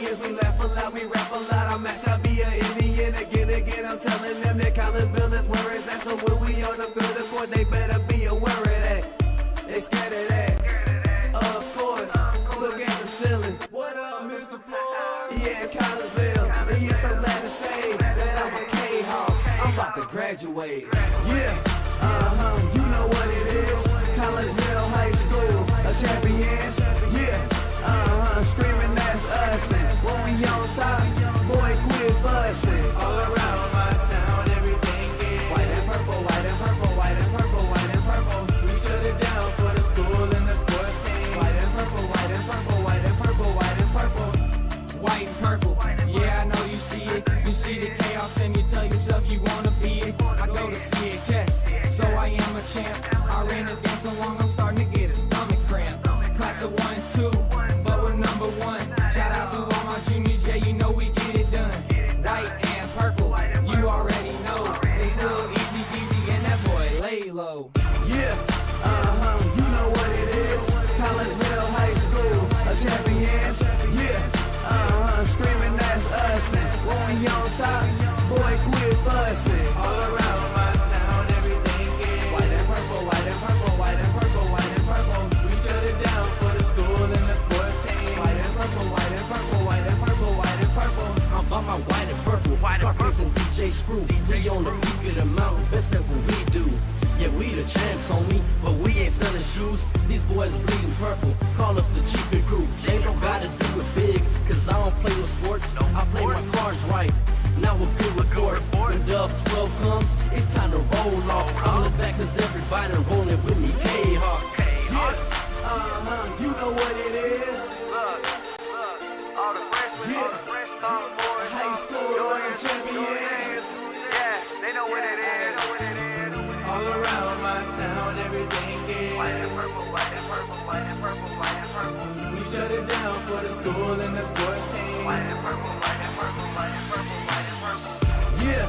champions, we laugh a lot, we rap a lot. I'm at Sabia, Indian, again, I'm telling them that Collinsville is where it's at. So when we on the field of court, they better be aware of that. They scared of that. Of course, look at the ceiling. What up, Mr. Floyd? Yeah, it's Collinsville. And yes, I'm glad to say that I'm a Kahok. I'm about to graduate. Yeah, you know what it is. Collinsville High School, a champions. Yeah, screaming that's us. And when we on top, boy, quit fussing. All around my town, everything is white and purple, white and purple, white and purple, white and purple. We shut it down for the school and the sports team. White and purple, white and purple, white and purple, white and purple. White and purple, yeah, I know you see it. You see the chaos and you tell yourself you wanna be it. I go to CHS, so I am a champ. I ran this game so long, I'm starting to get a stomach cramp. Class of 1, 2, but we're number 1. Shout out to all my juniors, yeah, you know we get it done. White and purple, you already know. It's little easy peasy and that boy lay low. Yeah, you know what it is. Collinsville High School, a champions. Yeah, screaming that's us. And when we on top, boy, quit fussing. All around my town, everything is white and purple, white and purple, white and purple, white and purple. We shut it down for the school and the sports team. White and purple, white and purple, white and purple, white and purple. I'm by my white and purple, Scarface and DJ Screw. We on the peak of the mountain, best at what we do. Yeah, we the champs, homie, but we ain't selling shoes. These boys bleeding purple, call us the cheapin' crew. They don't gotta do it big, cause I don't play with sports. I play my cards right. Now we're good report. When Dub 12 comes, it's time to roll off. I'm in the back cause everybody rolling with me, K-Hawks. Yeah, you know what it is. All the freshmen, all the fresh sophomores, High school, champions. yeah, they know what it is. All around my town, everything is White and purple, white and purple, white and purple, white and purple. we shut it down for the school and the sports team. White and purple, white and purple, white and purple, white and purple. Yeah,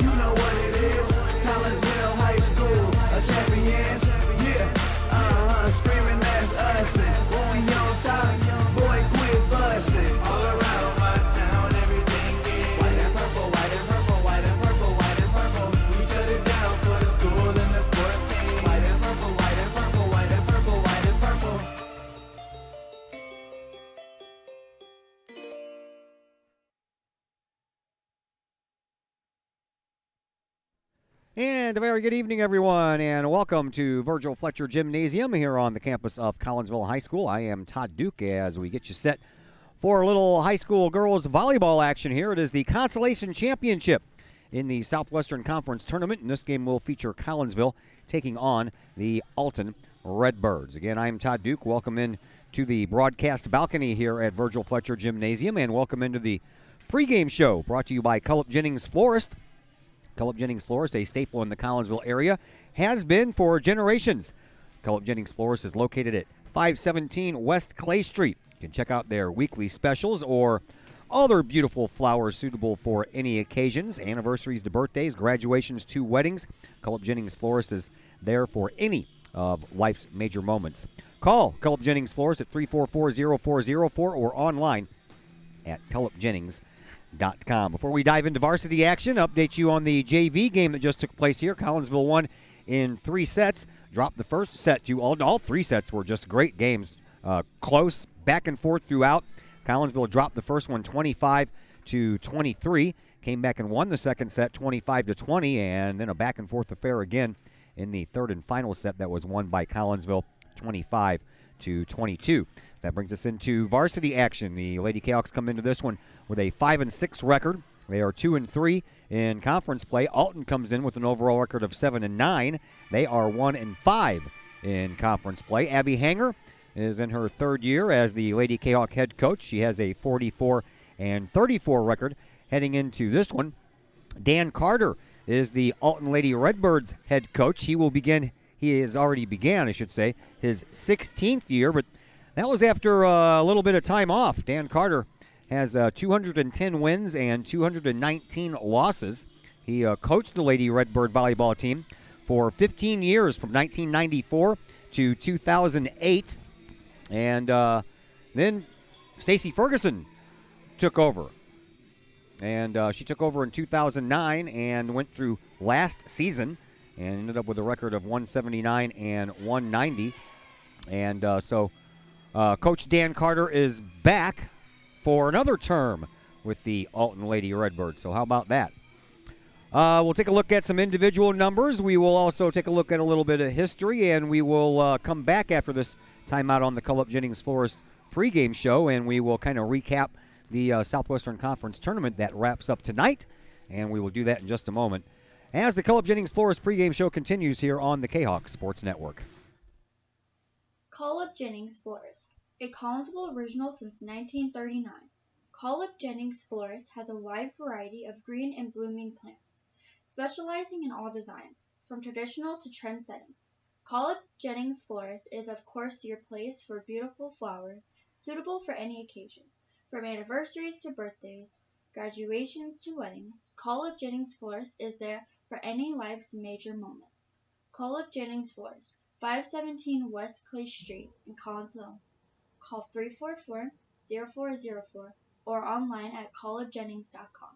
you know what it is. Collinsville High School, a champions. Yeah, screaming that's us. And when we on top, boy, quit fussing. All around my town, everything is white and purple, white and purple, white and purple, white and purple. We shut it down for the school and the sports team. White and purple, white and purple, white and purple, white and purple. And a very good evening, everyone, and welcome to Virgil Fletcher Gymnasium here on the campus of Collinsville High School. I am Todd Duke as we get you set for a little high school girls volleyball action here. It is the Consolation Championship in the Southwestern Conference Tournament, and this game will feature Collinsville taking on the Alton Redbirds. Again, I am Todd Duke. Welcome in to the broadcast balcony here at Virgil Fletcher Gymnasium, and welcome into the pregame show brought to you by Cullip Jennings Florist. Cullip Jennings Florist, a staple in the Collinsville area, has been for generations. Cullip Jennings Florist is located at 517 West Clay Street. You can check out their weekly specials or other beautiful flowers suitable for any occasions, anniversaries to birthdays, graduations to weddings. Cullip Jennings Florist is there for any of life's major moments. Call Cullip Jennings Florist at 344-0404 or online at cullipjennings.com. Before we dive into varsity action, update you on the JV game that just took place here. Collinsville won in 3 sets. Dropped the first set to all 3 sets were just great games. Close, back and forth throughout. Collinsville dropped the first one 25-23. Came back and won the second set 25-20, and then a back and forth affair again in the third and final set that was won by Collinsville 25-22. That brings us into varsity action. The Lady Kahawks come into this one with a 5-6 record. They are 2-3 in conference play. Alton comes in with an overall record of 7-9. They are 1-5 in conference play. Abby Hanger is in her 3rd year as the Lady Kahawk head coach. She has a 44-34 record heading into this one. Dan Carter is the Alton Lady Redbirds head coach. He has already began, I should say, his 16th year, but that was after a little bit of time off. Dan Carter has 210 wins and 219 losses. He coached the Lady Redbird volleyball team for 15 years, from 1994 to 2008. And then Stacy Ferguson took over. And she took over in 2009 and went through last season and ended up with a record of 179 and 190. And so Coach Dan Carter is back for another term with the Alton Lady Redbirds. So how about that? We'll take a look at some individual numbers. We will also take a look at a little bit of history, and we will come back after this timeout on the Cullip Jennings Florist pregame show, and we will kind of recap the Southwestern Conference tournament that wraps up tonight, and we will do that in just a moment as the Cullip Jennings Florist pregame show continues here on the Kahok Sports Network. Cullip Jennings Florist, a Collinsville original since 1939. Cullip Jennings Florist has a wide variety of green and blooming plants, specializing in all designs, from traditional to trend settings. Cullip Jennings Florist is of course your place for beautiful flowers, suitable for any occasion. From anniversaries to birthdays, graduations to weddings, Cullip Jennings Florist is there for any life's major moments. Cullip Jennings Florist, 517 West Clay Street in Collinsville. Call 344-0404 or online at cullipjennings.com.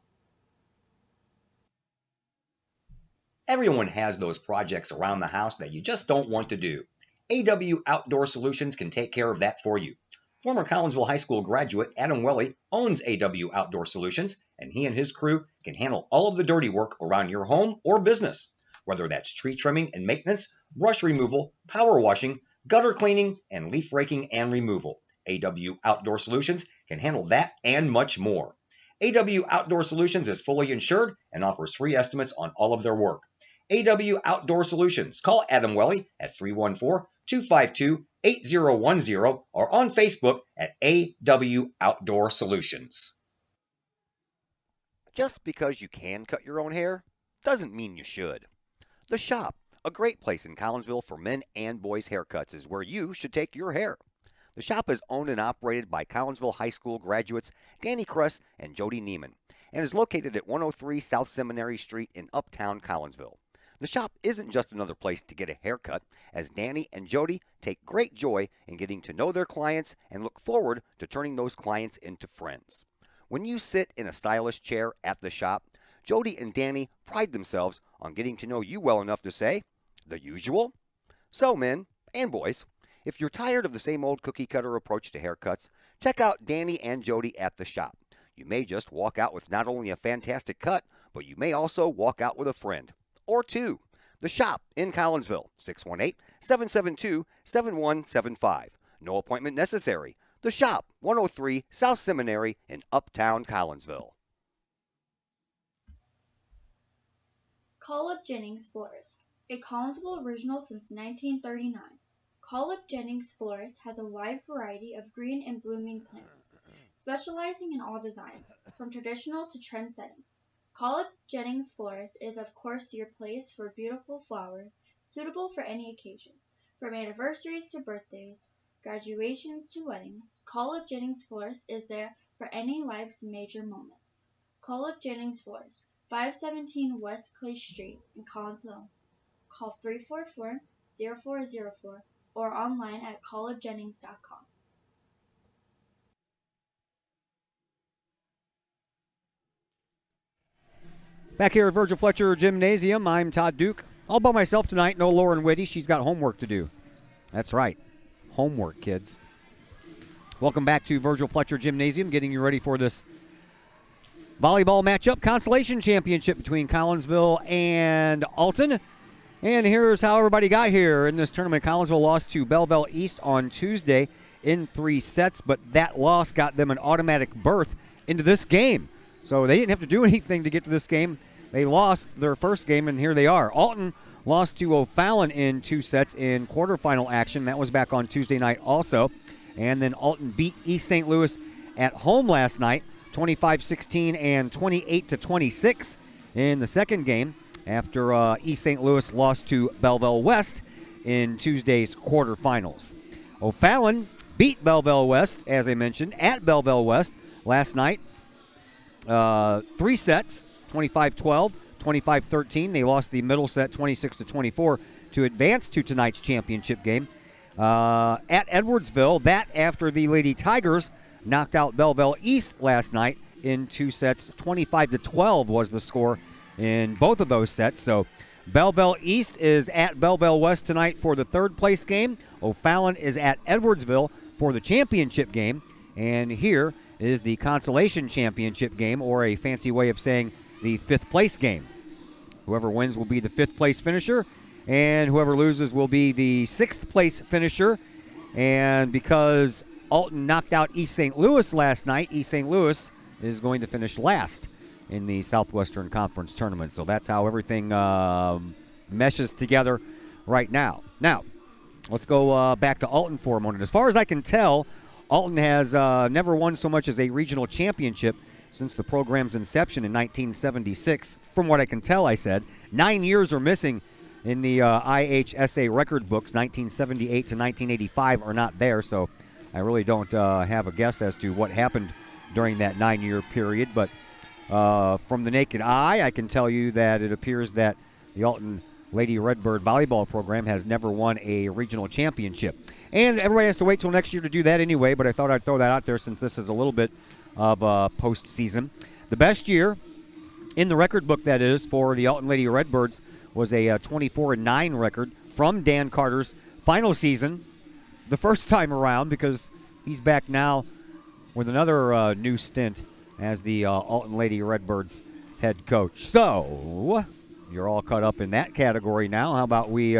Everyone has those projects around the house that you just don't want to do. AW Outdoor Solutions can take care of that for you. Former Collinsville High School graduate Adam Welly owns AW Outdoor Solutions, and he and his crew can handle all of the dirty work around your home or business, whether that's tree trimming and maintenance, brush removal, power washing, gutter cleaning, and leaf raking and removal. AW Outdoor Solutions can handle that and much more. AW Outdoor Solutions is fully insured and offers free estimates on all of their work. AW Outdoor Solutions. Call Adam Welly at 314-252-8010 or on Facebook at AW Outdoor Solutions. Just because you can cut your own hair doesn't mean you should. The Shop, a great place in Collinsville for men and boys haircuts, is where you should take your hair. The Shop is owned and operated by Collinsville High School graduates Danny Kress and Jody Neiman and is located at 103 South Seminary Street in Uptown Collinsville. The Shop isn't just another place to get a haircut, as Danny and Jody take great joy in getting to know their clients and look forward to turning those clients into friends. When you sit in a stylish chair at the Shop, Jody and Danny pride themselves on getting to know you well enough to say, the usual. So, men and boys, if you're tired of the same old cookie-cutter approach to haircuts, check out Danny and Jody at the Shop. You may just walk out with not only a fantastic cut, but you may also walk out with a friend. Or two. The Shop in Collinsville, 618-772-7175. No appointment necessary. The Shop, 103 South Seminary in Uptown Collinsville. Cullip Jennings Florist, a Collinsville original since 1939. Cullip Jennings Florist has a wide variety of green and blooming plants, specializing in all designs, from traditional to trend settings. Cullip Jennings Florist is of course your place for beautiful flowers, suitable for any occasion. From anniversaries to birthdays, graduations to weddings, Cullip Jennings Florist is there for any life's major moments. Cullip Jennings Florist, 517 West Clay Street in Collinsville. Call 344-0404 or online at cullipjennings.com. Back here at Virgil Fletcher Gymnasium, I'm Todd Duke. All by myself tonight, no Lauren Whitty. She's got homework to do. That's right, homework, kids. Welcome back to Virgil Fletcher Gymnasium, getting you ready for this volleyball matchup, consolation championship between Collinsville and Alton. And here's how everybody got here in this tournament. Collinsville lost to Belleville East on Tuesday in 3 sets, but that loss got them an automatic berth into this game. So they didn't have to do anything to get to this game. They lost their first game, and here they are. Alton lost to O'Fallon in 2 sets in quarterfinal action. That was back on Tuesday night also. And then Alton beat East St. Louis at home last night, 25-16 and 28-26 in the second game after East St. Louis lost to Belleville West in Tuesday's quarterfinals. O'Fallon beat Belleville West, as I mentioned, at Belleville West last night. 3 sets, 25-12, 25-13. They lost the middle set 26-24 to advance to tonight's championship game at Edwardsville. That after the Lady Tigers knocked out Belleville East last night in 2 sets. 25-12 was the score in both of those sets. So Belleville East is at Belleville West tonight for the 3rd place game. O'Fallon is at Edwardsville for the championship game. And here is the consolation championship game, or a fancy way of saying the 5th place game. Whoever wins will be the 5th place finisher, and whoever loses will be the 6th place finisher. And because Alton knocked out East St. Louis last night, East St. Louis is going to finish last in the Southwestern Conference tournament. So that's how everything meshes together right now. Now, let's go back to Alton for a moment. As far as I can tell, Alton has never won so much as a regional championship since the program's inception in 1976. From what I can tell, I said. 9 years are missing in the IHSA record books. 1978 to 1985 are not there, so I really don't have a guess as to what happened during that 9-year period. But from the naked eye, I can tell you that it appears that the Alton Lady Redbird volleyball program has never won a regional championship. And everybody has to wait till next year to do that anyway, but I thought I'd throw that out there since this is a little bit of postseason. The best year in the record book, that is, for the Alton Lady Redbirds was a 24-9 record from Dan Carter's final season, the first time around, because he's back now with another new stint as the Alton Lady Redbirds head coach. So you're all caught up in that category now. How about we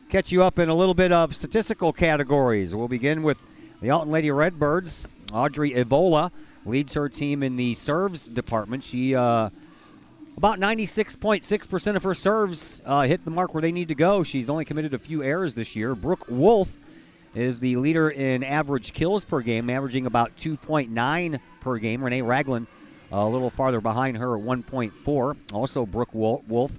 catch you up in a little bit of statistical categories? We'll begin with the Alton Lady Redbirds. Audrey Evola leads her team in the serves department. She about 96.6% of her serves hit the mark where they need to go. She's only committed a few errors this year. Brooke Wolf is the leader in average kills per game, averaging about 2.9 per game. Renee Ragland a little farther behind her at 1.4. Also, Brooke Wolf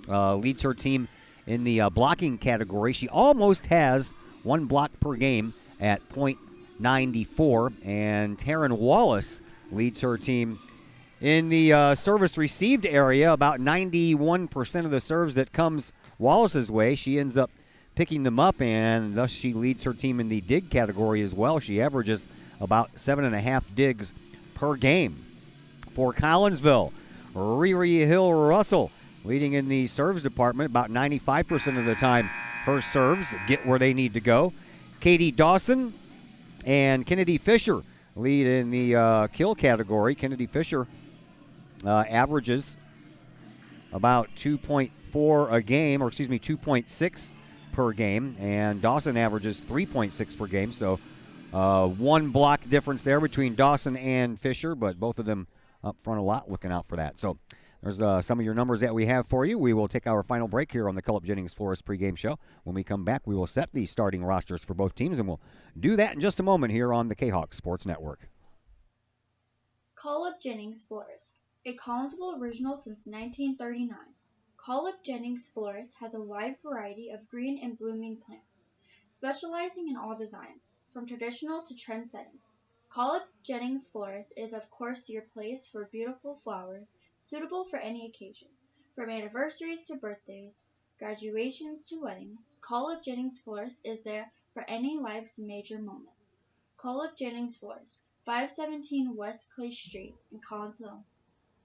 leads her team in the blocking category. She almost has 1 block per game at .94. And Taryn Wallace leads her team in the service received area. About 91% of the serves that comes Wallace's way, she ends up picking them up, and thus she leads her team in the dig category as well. She averages about 7.5 digs per game. For Collinsville, Riri Hill Russell leading in the serves department. About 95% of the time her serves get where they need to go. Katie Dawson and Kennedy Fisher lead in the kill category. Kennedy Fisher averages about 2.4 a game, or excuse me, 2.6 per game, and Dawson averages 3.6 per game. So 1 block difference there between Dawson and Fisher, but both of them up front a lot, looking out for that. So there's some of your numbers that we have for you. We will take our final break here on the Cullip Jennings Florist pregame show. When we come back, we will set the starting rosters for both teams, and we'll do that in just a moment here on the Kahok Sports Network. Cullip Jennings Florist, a Collinsville original since 1939. Cullip Jennings Florist has a wide variety of green and blooming plants, specializing in all designs, from traditional to trend-setting. Cullip Jennings Florist is of course your place for beautiful flowers, suitable for any occasion. From anniversaries to birthdays, graduations to weddings, Cullip Jennings Florist is there for any life's major moments. Cullip Jennings Florist, 517 West Clay Street in Collinsville.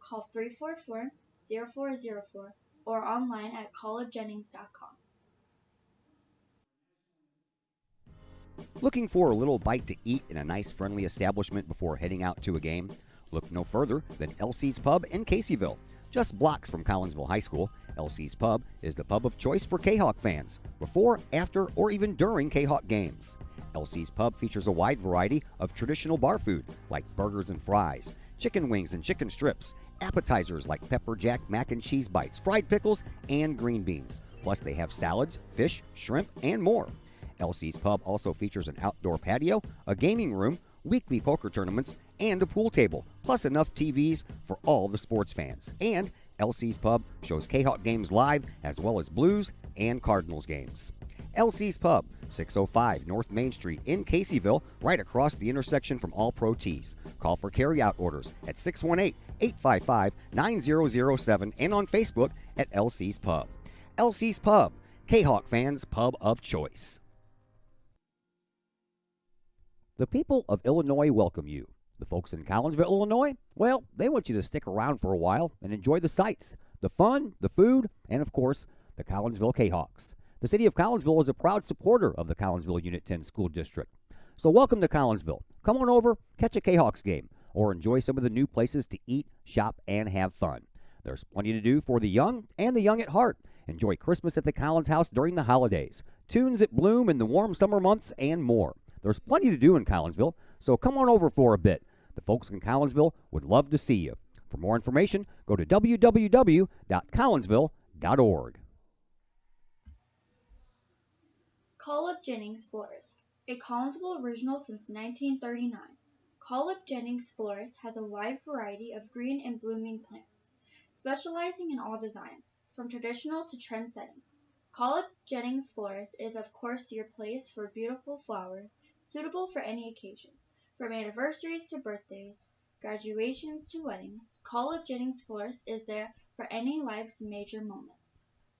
Call 344-0404 or online at cullipjennings.com. Looking for a little bite to eat in a nice, friendly establishment before heading out to a game? Look no further than Elsie's Pub in Caseyville. Just blocks from Collinsville High School, Elsie's Pub is the pub of choice for Kahawk fans, before, after, or even during Kahawk games. Elsie's Pub features a wide variety of traditional bar food like burgers and fries, chicken wings and chicken strips, appetizers like pepper jack mac and cheese bites, fried pickles, and green beans. Plus they have salads, fish, shrimp, and more. Elsie's Pub also features an outdoor patio, a gaming room, weekly poker tournaments, and a pool table, plus enough TVs for all the sports fans. And Elsie's Pub shows Kahawk games live, as well as Blues and Cardinals games. Elsie's Pub, 605 North Main Street in Caseyville, right across the intersection from All Pro Tees. Call for carry-out orders at 618-855-9007 and on Facebook at Elsie's Pub. Elsie's Pub, Kahawk fans' pub of choice. The people of Illinois welcome you. The folks in Collinsville, Illinois, well, they want you to stick around for a while and enjoy the sights, the fun, the food, and of course, the Collinsville Kahawks. The city of Collinsville is a proud supporter of the Collinsville Unit 10 School District. So welcome to Collinsville. Come on over, catch a Kahawks game, or enjoy some of the new places to eat, shop, and have fun. There's plenty to do for the young and the young at heart. Enjoy Christmas at the Collins House during the holidays, tunes that bloom in the warm summer months, and more. There's plenty to do in Collinsville, so come on over for a bit. The folks in Collinsville would love to see you. For more information, go to www.collinsville.org. Call Up Jennings Florist, a Collinsville original since 1939. Call Up Jennings Florist has a wide variety of green and blooming plants, specializing in all designs, from traditional to trend settings. Call Up Jennings Florist is of course your place for beautiful flowers, suitable for any occasion. From anniversaries to birthdays, graduations to weddings, Call Up Jennings Florist is there for any life's major moments.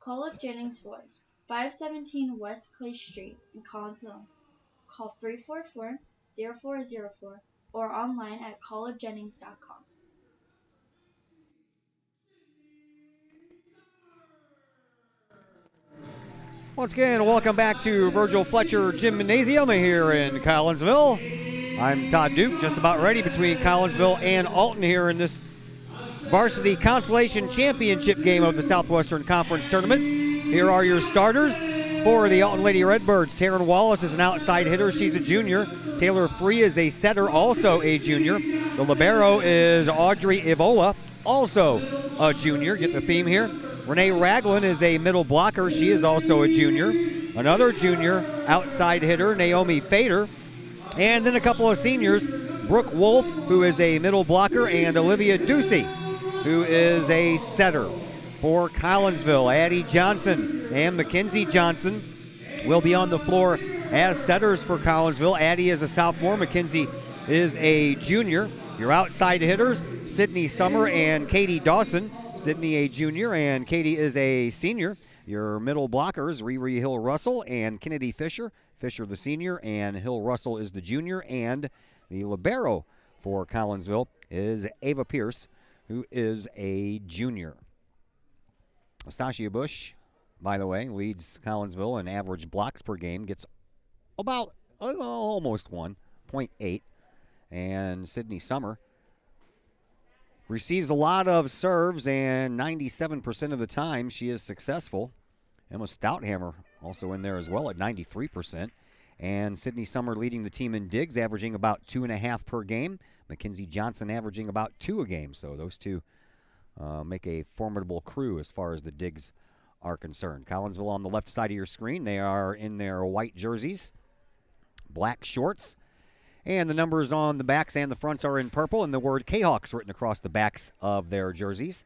Call Up Jennings Florist, 517 West Clay Street in Collinsville. Call 344-0404 or online at callupjennings.com. Once again, welcome back to Virgil Fletcher Gymnasium here in Collinsville. I'm Todd Duke, just about ready between Collinsville and Alton here in this varsity consolation championship game of the Southwestern Conference Tournament. Here are your starters for the Alton Lady Redbirds. Taryn Wallace is an outside hitter. She's a junior. Taylor Free is a setter, also a junior. The libero is Audrey Ivola, also a junior. Get the theme here. Renee Ragland is a middle blocker. She is also a junior. Another junior outside hitter, Naomi Fader. And then a couple of seniors, Brooke Wolf, who is a middle blocker, and Olivia Ducey, who is a setter. For Collinsville, Addie Johnson and Mackenzie Johnson will be on the floor as setters for Collinsville. Addie is a sophomore. Mackenzie is a junior. Your outside hitters, Sydney Summer and Katie Dawson. Sydney a junior and Katie is a senior. Your middle blockers, Riri Hill Russell and Kennedy Fisher. Fisher the senior and Hill Russell is the junior. And the libero for Collinsville is Ava Pierce, who is a junior. Astasia Bush, by the way, leads Collinsville in average blocks per game, gets about almost 1.8. And Sydney Summer receives a lot of serves, and 97% of the time she is successful. Emma Stouthammer also in there as well at 93%. And Sydney Summer leading the team in digs, averaging about 2.5 per game. Mackenzie Johnson averaging about 2 a game. So those two make a formidable crew as far as the digs are concerned. Collinsville on the left side of your screen. They are in their white jerseys, black shorts. And the numbers on the backs and the fronts are in purple, and the word Kahawks written across the backs of their jerseys.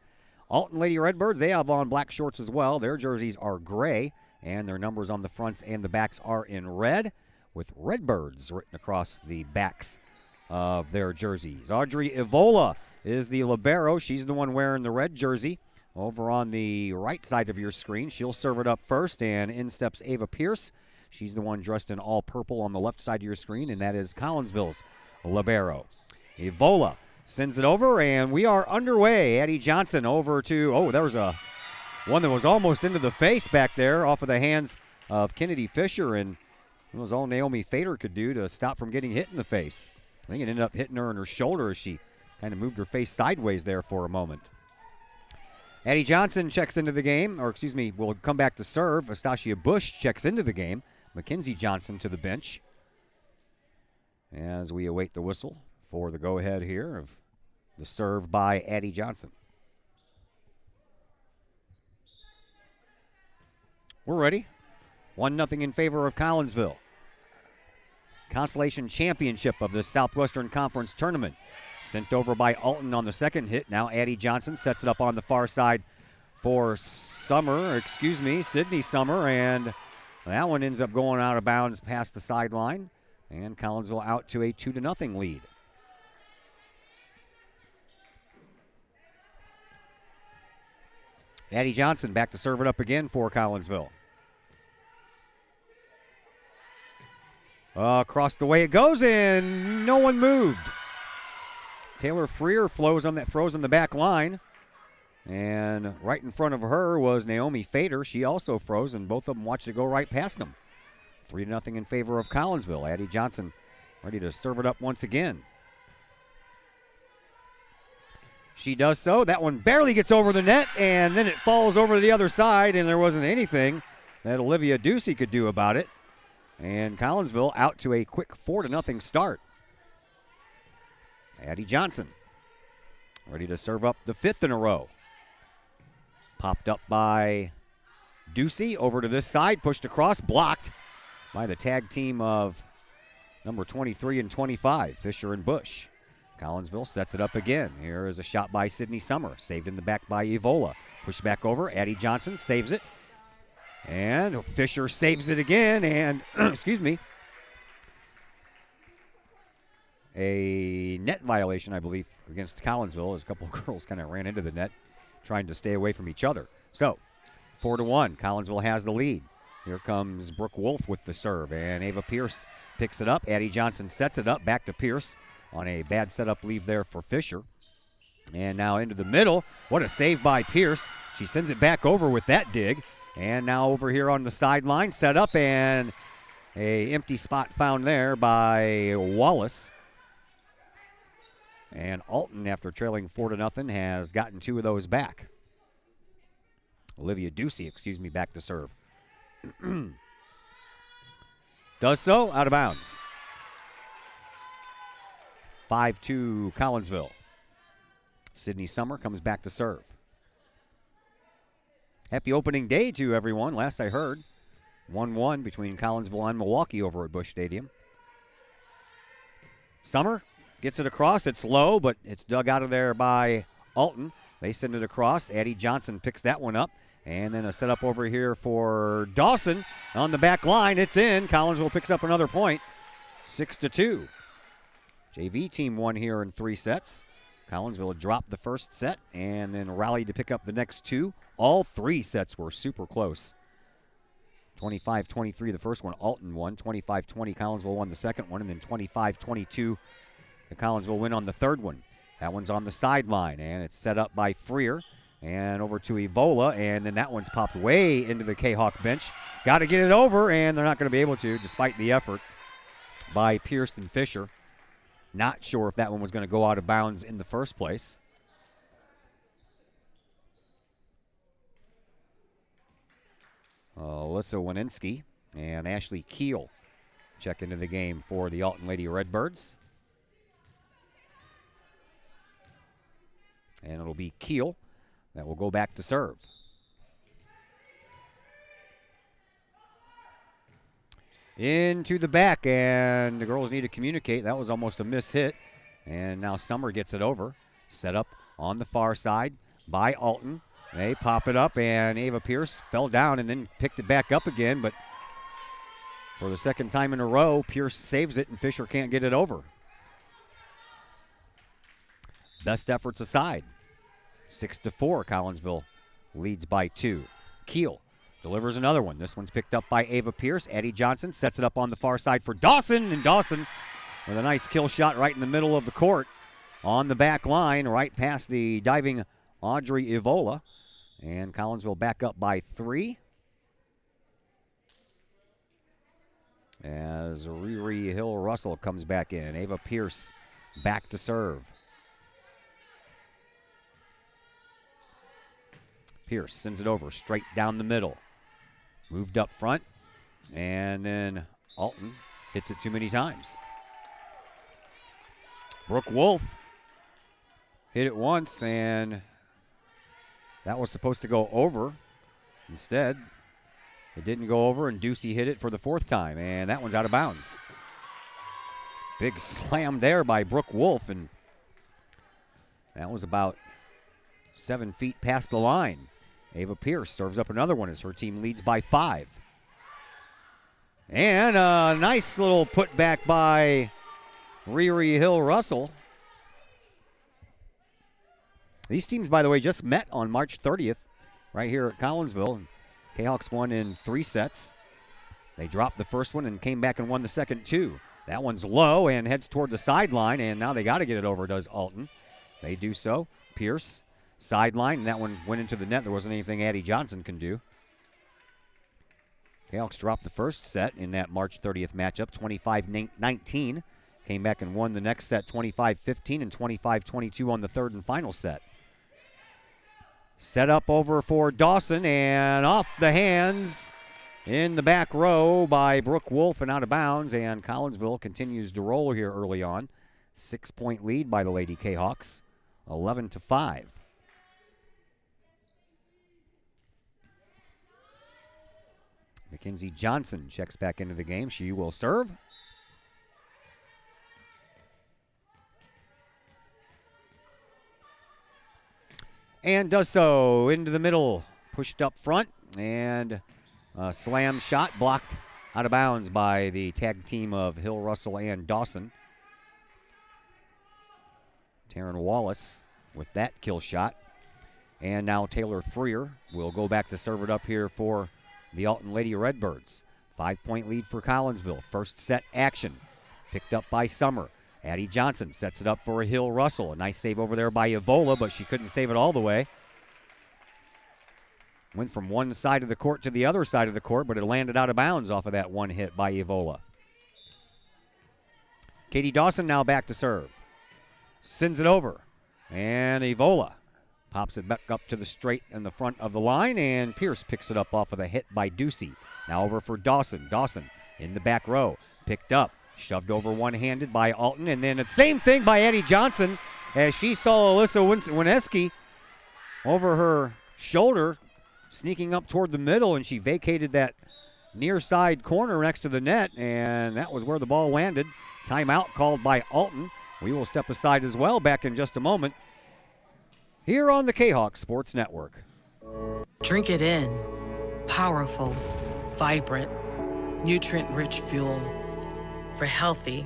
Alton Lady Redbirds, they have on black shorts as well. Their jerseys are gray, and their numbers on the fronts and the backs are in red, with Redbirds written across the backs of their jerseys. Audrey Ivola is the libero. She's the one wearing the red jersey. Over on the right side of your screen, she'll serve it up first, and in steps Ava Pierce. She's the one dressed in all purple on the left side of your screen, and that is Collinsville's libero. Ivola sends it over, and we are underway. Addie Johnson over to, there was one that was almost into the face back there off of the hands of Kennedy Fisher, and it was all Naomi Fader could do to stop from getting hit in the face. I think it ended up hitting her in her shoulder as she kind of moved her face sideways there for a moment. Addie Johnson checks into the game, will come back to serve. Astasia Bush checks into the game. Mackenzie Johnson to the bench as we await the whistle for the go-ahead here of the serve by Addie Johnson. We're ready. 1-0 in favor of Collinsville. Consolation championship of the Southwestern Conference Tournament. Sent over by Alton on the second hit. Now Addie Johnson sets it up on the far side for Sydney Summer, and that one ends up going out of bounds past the sideline, and Collinsville out to a 2-0 lead. Addie Johnson back to serve it up again for Collinsville. Across the way it goes, and no one moved. Taylor Freer froze on the back line. And right in front of her was Naomi Fader. She also froze, and both of them watched it go right past them. 3-0 in favor of Collinsville. Addie Johnson ready to serve it up once again. She does so. That one barely gets over the net, and then it falls over to the other side, and there wasn't anything that Olivia Ducey could do about it. And Collinsville out to a quick 4-0 start. Addie Johnson ready to serve up the 5th in a row. Popped up by Ducey over to this side, pushed across, blocked by the tag team of number 23 and 25, Fisher and Bush. Collinsville sets it up again. Here is a shot by Sydney Summer, saved in the back by Evola. Pushed back over, Addie Johnson saves it. And Fisher saves it again, and, excuse me, a net violation, I believe, against Collinsville as a couple of girls kind of ran into the net trying to stay away from each other. So, 4-1, Collinsville has the lead. Here comes Brooke Wolf with the serve, and Ava Pierce picks it up. Addie Johnson sets it up, back to Pierce on a bad setup leave there for Fisher. And now into the middle. What a save by Pierce. She sends it back over with that dig. And now over here on the sideline, set up, and a empty spot found there by Wallace. And Alton, after trailing 4-0, has gotten 2 of those back. Olivia Ducey, back to serve. Does so, out of bounds. 5-2 Collinsville. Sydney Summer comes back to serve. Happy opening day to everyone. Last I heard, 1-1 between Collinsville and Milwaukee over at Busch Stadium. Summer gets it across. It's low, but it's dug out of there by Alton. They send it across. Addie Johnson picks that one up. And then a setup over here for Dawson on the back line. It's in. Collinsville picks up another point. 6-2. JV team won here in 3 sets. Collinsville dropped the first set and then rallied to pick up the next 2. All 3 sets were super close. 25-23 the first one. Alton won. 25-20 Collinsville won the second one. And then 25-22 the Collinsville win on the third one. That one's on the sideline, and it's set up by Freer. And over to Evola, and then that one's popped way into the Kahok bench. Got to get it over, and they're not going to be able to, despite the effort by Pierce and Fisher. Not sure if that one was going to go out of bounds in the first place. Alyssa Wininski and Ashley Keel check into the game for the Alton Lady Redbirds. And it'll be Keel that will go back to serve. Into the back, and the girls need to communicate. That was almost a miss hit. And now Summer gets it over. Set up on the far side by Alton. They pop it up, and Ava Pierce fell down and then picked it back up again. But for the second time in a row, Pierce saves it, and Fisher can't get it over. Best efforts aside. 6-4, Collinsville leads by 2. Keel delivers another one. This one's picked up by Ava Pierce. Addie Johnson sets it up on the far side for Dawson, and Dawson with a nice kill shot right in the middle of the court on the back line, right past the diving Audrey Evola. And Collinsville back up by 3. As Riri Hill-Russell comes back in. Ava Pierce back to serve. Pierce sends it over straight down the middle. Moved up front, and then Alton hits it too many times. Brooke Wolf hit it once, and that was supposed to go over. Instead, it didn't go over, and Ducey hit it for the 4th time, and that one's out of bounds. Big slam there by Brooke Wolf, and that was about 7 feet past the line. Ava Pierce serves up another one as her team leads by 5. And a nice little putback by Riri Hill-Russell. These teams, by the way, just met on March 30th right here at Collinsville. Kahawks won in 3 sets. They dropped the first one and came back and won the second two. That one's low and heads toward the sideline, and now they got to get it over, does Alton. They do so. Pierce, sideline, and that one went into the net. There wasn't anything Addie Johnson can do. Cahoks dropped the first set in that March 30th matchup, 25-19. Came back and won the next set, 25-15 and 25-22 on the third and final set. Set up over for Dawson, and off the hands in the back row by Brooke Wolf and out of bounds, and Collinsville continues to roll here early on. 6-point lead by the Lady Kahawks, 11-5. Mackenzie Johnson checks back into the game. She will serve. And does so into the middle, pushed up front, and a slam shot blocked out of bounds by the tag team of Hill, Russell, and Dawson. Taryn Wallace with that kill shot. And now Taylor Freer will go back to serve it up here for the Alton Lady Redbirds. 5-point lead for Collinsville. First set action picked up by Summer. Addie Johnson sets it up for Hill Russell. A nice save over there by Evola, but she couldn't save it all the way. Went from one side of the court to the other side of the court, but it landed out of bounds off of that one hit by Evola. Katie Dawson now back to serve. Sends it over. And Evola pops it back up to the straight in the front of the line, and Pierce picks it up off of the hit by Ducey. Now over for Dawson. Dawson in the back row. Picked up. Shoved over one-handed by Alton, and then the same thing by Addie Johnson as she saw Alyssa Wineski over her shoulder sneaking up toward the middle, and she vacated that near side corner next to the net, and that was where the ball landed. Timeout called by Alton. We will step aside as well, back in just a moment here on the Kahok Sports Network. Drink it in. Powerful, vibrant, nutrient-rich fuel for healthy,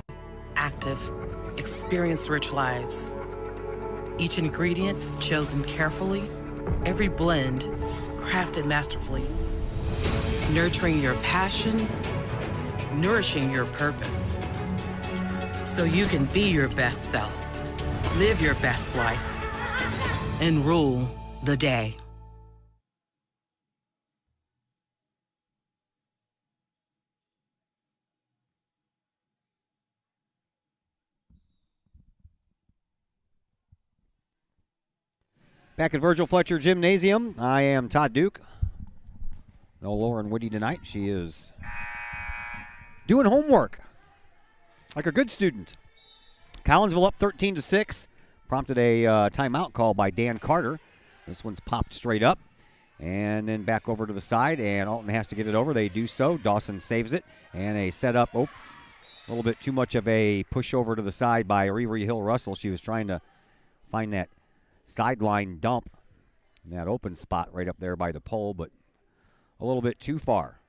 active, experience-rich lives. Each ingredient chosen carefully, every blend crafted masterfully. Nurturing your passion, nourishing your purpose. So you can be your best self, live your best life, and rule the day. Back at Virgil Fletcher Gymnasium, I am Todd Duke. No Lauren Whitty tonight. She is doing homework like a good student. Collinsville up 13-6. Prompted a timeout call by Dan Carter. This one's popped straight up. And then back over to the side, and Alton has to get it over. They do so. Dawson saves it. And a setup. Oh, a little bit too much of a push over to the side by Riri Hill Russell. She was trying to find that sideline dump in that open spot right up there by the pole, but a little bit too far.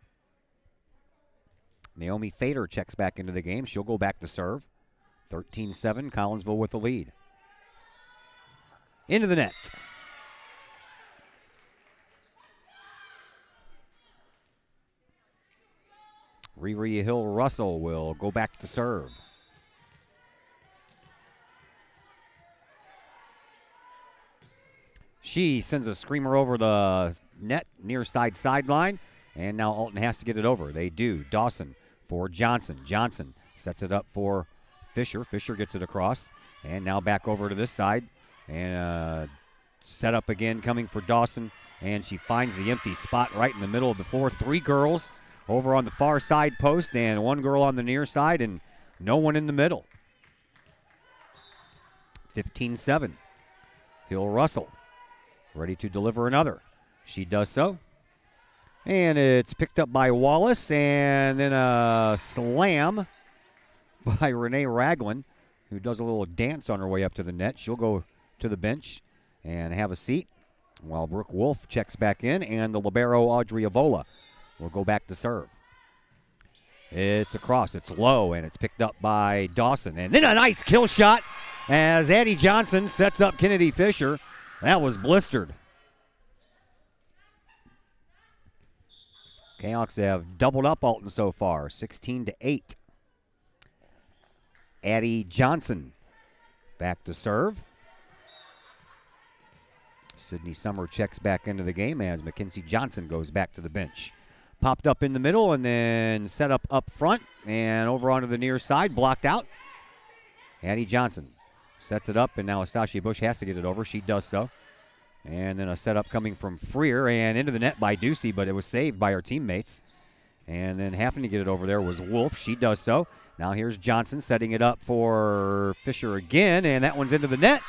Naomi Fader checks back into the game. She'll go back to serve. 13-7, Collinsville with the lead. Into the net. Riri Hill Russell will go back to serve. She sends a screamer over the net, near side sideline, and now Alton has to get it over. They do. Dawson for Johnson. Johnson sets it up for Fisher. Fisher gets it across, and now back over to this side. And set up again coming for Dawson, and she finds the empty spot right in the middle of the floor. 3 girls over on the far side post, and 1 girl on the near side, and no one in the middle. 15-7. Hill Russell ready to deliver another. She does so. And it's picked up by Wallace, and then a slam by Renee Ragland, who does a little dance on her way up to the net. She'll go to the bench and have a seat while Brooke Wolf checks back in, and the libero Audrey Avola will go back to serve. It's across. It's low, and it's picked up by Dawson. And then a nice kill shot as Addie Johnson sets up Kennedy Fisher. That was blistered. Kahawks have doubled up Alton so far, 16-8. Addie Johnson back to serve. Sydney Summer checks back into the game as Mackenzie Johnson goes back to the bench. Popped up in the middle and then set up front and over onto the near side, blocked out. Addie Johnson sets it up, and now Astasia Bush has to get it over. She does so. And then a setup coming from Freer and into the net by Ducey, but it was saved by her teammates. And then having to get it over there was Wolf. She does so. Now here's Johnson setting it up for Fisher again, and that one's into the net.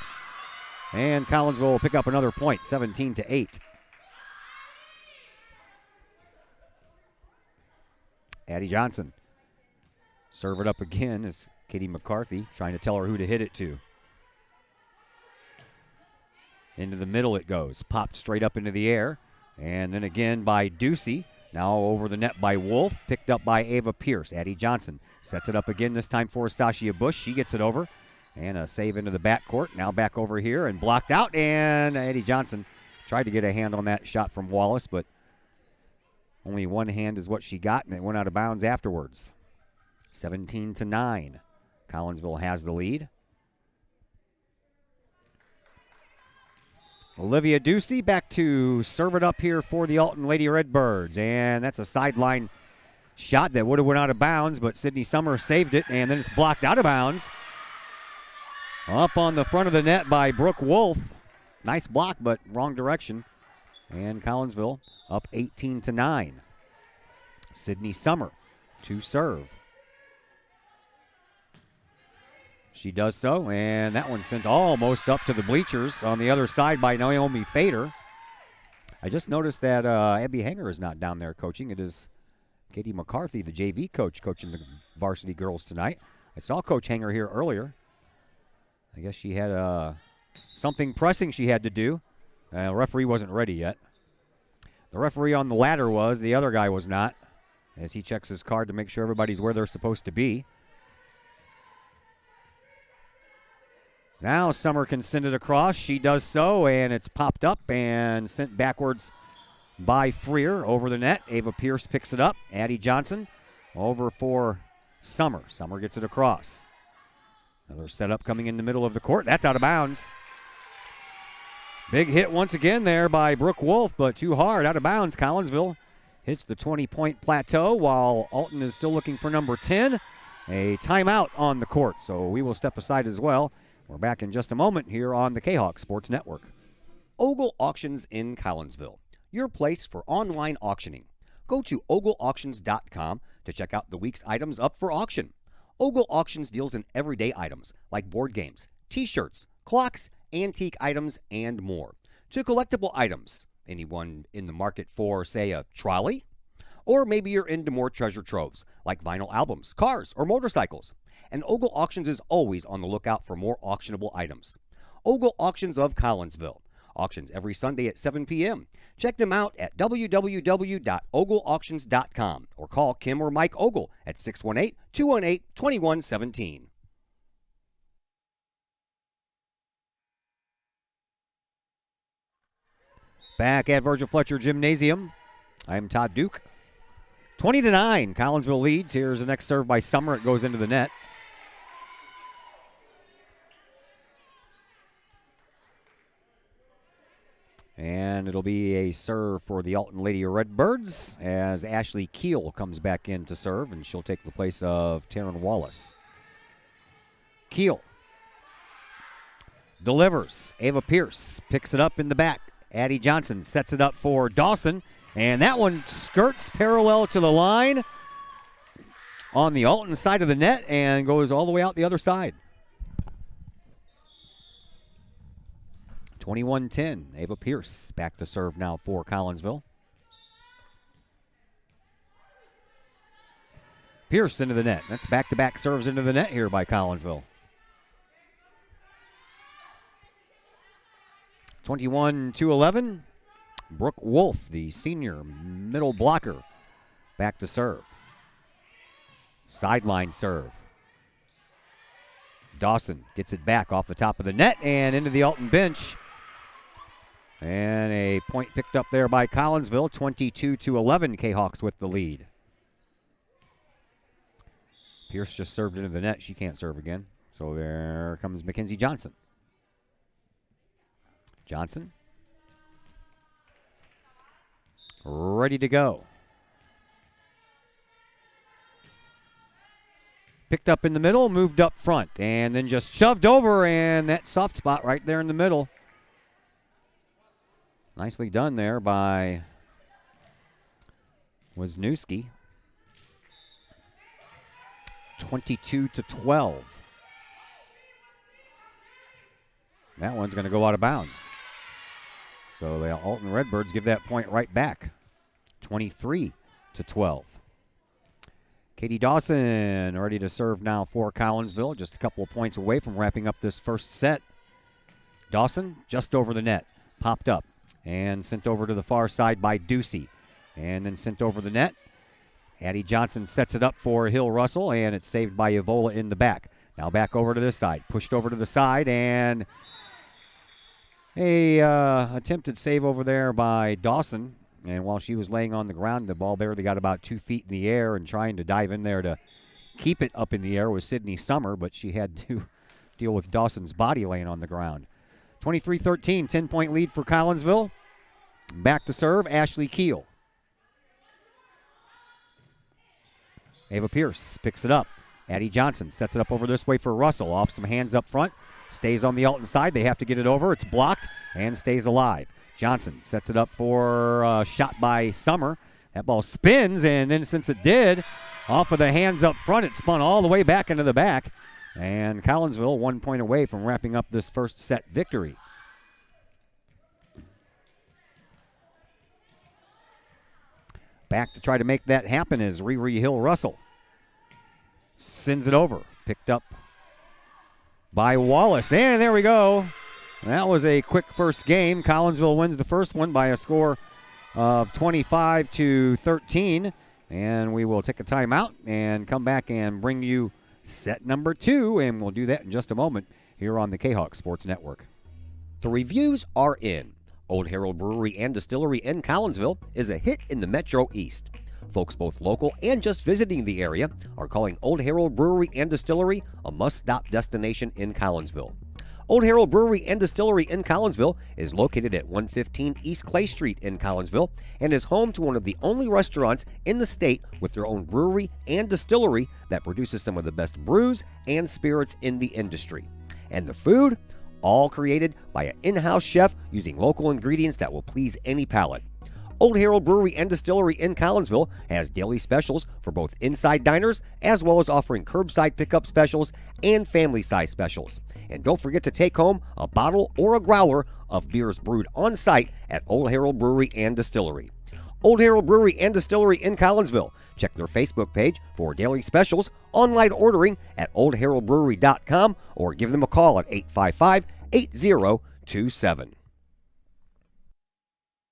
And Collinsville will pick up another point, 17-8. Addie Johnson serve it up again as Katie McCarthy trying to tell her who to hit it to. Into the middle it goes. Popped straight up into the air. And then again by Ducey. Now over the net by Wolf. Picked up by Ava Pierce. Addie Johnson sets it up again, this time for Astasia Bush. She gets it over. And a save into the backcourt. Now back over here and blocked out. And Addie Johnson tried to get a hand on that shot from Wallace, but only one hand is what she got, and it went out of bounds afterwards. 17-9. Collinsville has the lead. Olivia Ducey back to serve it up here for the Alton Lady Redbirds. And that's a sideline shot that would have went out of bounds, but Sydney Summer saved it, and then it's blocked out of bounds. Up on the front of the net by Brooke Wolf. Nice block, but wrong direction. And Collinsville up 18-9. Sydney Summer to serve. She does so, and that one sent almost up to the bleachers on the other side by Naomi Fader. I just noticed that Abby Hanger is not down there coaching. It is Katie McCarthy, the JV coach, coaching the varsity girls tonight. I saw Coach Hanger here earlier. I guess she had something pressing she had to do. The referee wasn't ready yet. The referee on the ladder was. The other guy was not, as he checks his card to make sure everybody's where they're supposed to be. Now Summer can send it across. She does so, and it's popped up and sent backwards by Freer over the net. Ava Pierce picks it up. Addie Johnson over for Summer. Summer gets it across. Another setup coming in the middle of the court. That's out of bounds. Big hit once again there by Brooke Wolf, but too hard, out of bounds. Collinsville hits the 20-point plateau while Alton is still looking for number 10. A timeout on the court, so we will step aside as well. We're back in just a moment here on the Kahok Sports Network. Ogle Auctions in Collinsville, your place for online auctioning. Go to ogleauctions.com to check out the week's items up for auction. Ogle Auctions deals in everyday items like board games, t-shirts, clocks, antique items, and more. To collectible items, anyone in the market for, say, a trolley? Or maybe you're into more treasure troves like vinyl albums, cars, or motorcycles. And Ogle Auctions is always on the lookout for more auctionable items. Ogle Auctions of Collinsville. Auctions every Sunday at 7 p.m. Check them out at www.ogleauctions.com or call Kim or Mike Ogle at 618-218-2117. Back at Virgil Fletcher Gymnasium, I'm Todd Duke. 20-9, Collinsville leads. Here's the next serve by Summer. It goes into the net. And it'll be a serve for the Alton Lady Redbirds as Ashley Keel comes back in to serve, and she'll take the place of Taryn Wallace. Keel delivers. Ava Pierce picks it up in the back. Addie Johnson sets it up for Dawson, and that one skirts parallel to the line on the Alton side of the net and goes all the way out the other side. 21-10. Ava Pierce back to serve now for Collinsville. Pierce into the net. That's back-to-back serves into the net here by Collinsville. 21-11. Brooke Wolf, the senior middle blocker, back to serve. Sideline serve. Dawson gets it back off the top of the net and into the Alton bench. And a point picked up there by Collinsville, 22-11, Kahawks with the lead. Pierce just served into the net. She can't serve again. So there comes Mackenzie Johnson. Johnson. Ready to go. Picked up in the middle, moved up front, and then just shoved over, and that soft spot right there in the middle. Nicely done there by Wisniewski. 22-12. That one's going to go out of bounds. So the Alton Redbirds give that point right back. 23-12. Katie Dawson ready to serve now for Collinsville. Just a couple of points away from wrapping up this first set. Dawson just over the net. Popped up and sent over to the far side by Ducey. And then sent over the net. Addie Johnson sets it up for Hill Russell, and it's saved by Evola in the back. Now back over to this side. Pushed over to the side, and a attempted save over there by Dawson. And while she was laying on the ground, the ball barely got about 2 feet in the air, and trying to dive in there to keep it up in the air was Sydney Summer, but she had to deal with Dawson's body laying on the ground. 23-13, 10-point lead for Collinsville. Back to serve, Ashley Keel. Ava Pierce picks it up. Addie Johnson sets it up over this way for Russell. Off some hands up front. Stays on the Alton side. They have to get it over. It's blocked and stays alive. Johnson sets it up for a shot by Summer. That ball spins, and then since it did, off of the hands up front, it spun all the way back into the back. And Collinsville 1 point away from wrapping up this first set victory. Back to try to make that happen is Riri Hill Russell. Sends it over. Picked up by Wallace. And there we go. That was a quick first game. Collinsville wins the first one by a score of 25-13. And we will take a timeout and come back and bring you set number 2. And we'll do that in just a moment here on the Kahok Sports Network. The reviews are in. Old Herald Brewery and Distillery in Collinsville is a hit in the Metro East. Folks both local and just visiting the area are calling Old Herald Brewery and Distillery a must-stop destination in Collinsville. Old Herald Brewery and Distillery in Collinsville is located at 115 East Clay Street in Collinsville and is home to one of the only restaurants in the state with their own brewery and distillery that produces some of the best brews and spirits in the industry. And the food? All created by an in-house chef using local ingredients that will please any palate. Old Herald Brewery and Distillery in Collinsville has daily specials for both inside diners as well as offering curbside pickup specials and family size specials. And don't forget to take home a bottle or a growler of beers brewed on site at Old Herald Brewery and Distillery. Old Herald Brewery and Distillery in Collinsville. Check their Facebook page for daily specials, online ordering at oldheraldbrewery.com, or give them a call at 855-8027.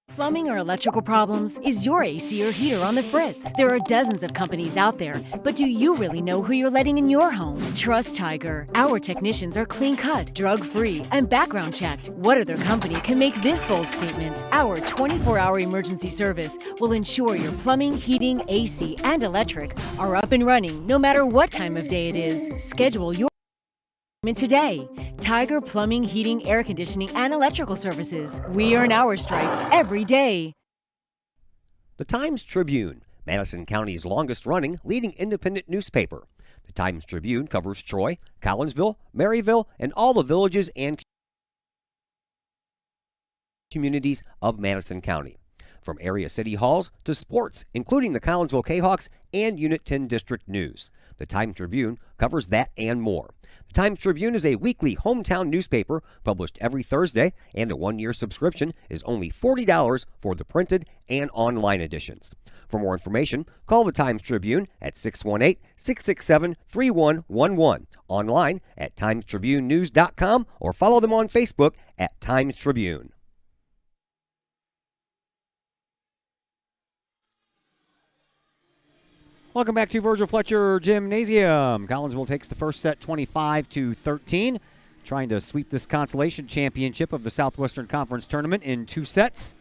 Plumbing or electrical problems? Is your AC or heater on the fritz? There are dozens of companies out there, but do you really know who you're letting in your home? Trust Tiger. Our technicians are clean-cut, drug-free, and background-checked. What other company can make this bold statement? Our 24-hour emergency service will ensure your plumbing, heating, AC, and electric are up and running no matter what time of day it is. Schedule your today. Tiger Plumbing, Heating, Air Conditioning, and Electrical Services. We earn our stripes every day. The Times-Tribune, Madison County's longest-running leading independent newspaper. The Times-Tribune covers Troy, Collinsville, Maryville, and all the villages and communities of Madison County. From area city halls to sports, including the Collinsville Kahawks and Unit 10 District News. The Times-Tribune covers that and more. The Times-Tribune is a weekly hometown newspaper published every Thursday, and a one-year subscription is only $40 for the printed and online editions. For more information, call the Times-Tribune at 618-667-3111, online at timestribunenews.com, or follow them on Facebook at Times-Tribune. Welcome back to Virgil Fletcher Gymnasium. Collinsville takes the first set 25-13. trying to sweep this consolation championship of the Southwestern Conference Tournament in 2 sets.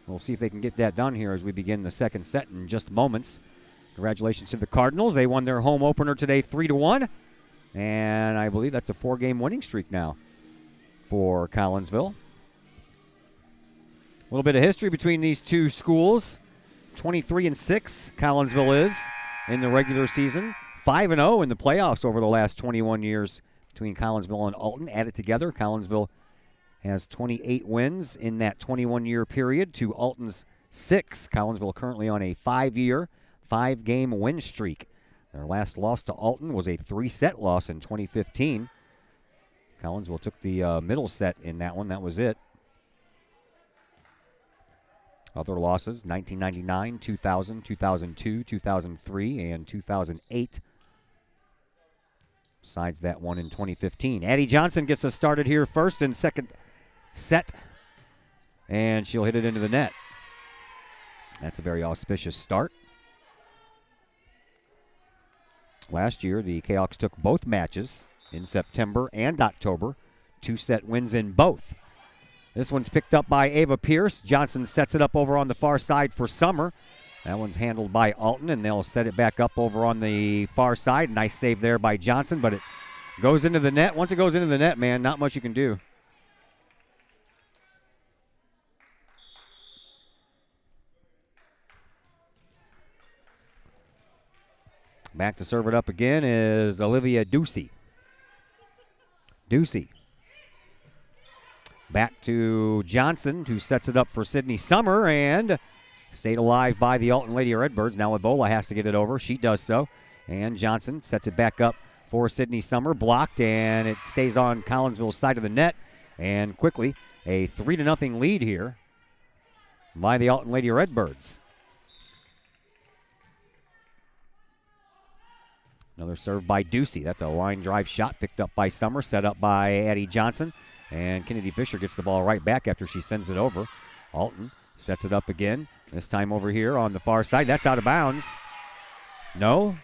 We'll see if they can get that done here as we begin the second set in just moments. Congratulations to the Cardinals. They won their home opener today 3-1. And I believe that's a 4-game winning streak now for Collinsville. A little bit of history between these two schools. 23-6 Collinsville is in the regular season. 5-0 in the playoffs over the last 21 years between Collinsville and Alton. Added together, Collinsville has 28 wins in that 21-year period to Alton's 6. Collinsville currently on a 5-year, 5-game win streak. Their last loss to Alton was a 3-set loss in 2015. Collinsville took the middle set in that one. That was it. Other losses, 1999, 2000, 2002, 2003, and 2008. Besides that one in 2015. Addie Johnson gets us started here first and second set. And she'll hit it into the net. That's a very auspicious start. Last year, the Cahoks took both matches in September and October. 2-set wins in both. This one's picked up by Ava Pierce. Johnson sets it up over on the far side for Summer. That one's handled by Alton, and they'll set it back up over on the far side. Nice save there by Johnson, but it goes into the net. Once it goes into the net, man, not much you can do. Back to serve it up again is Olivia Ducey. Ducey. Back to Johnson, who sets it up for Sydney Summer, and stayed alive by the Alton Lady Redbirds. Now Evola has to get it over. She does so. And Johnson sets it back up for Sydney Summer. Blocked, and it stays on Collinsville's side of the net. And quickly, a 3-0 lead here by the Alton Lady Redbirds. Another serve by Ducey. That's a line drive shot picked up by Summer, set up by Addie Johnson. And Kennedy Fisher gets the ball right back after she sends it over. Alton sets it up again. This time over here on the far side. That's out of bounds. No.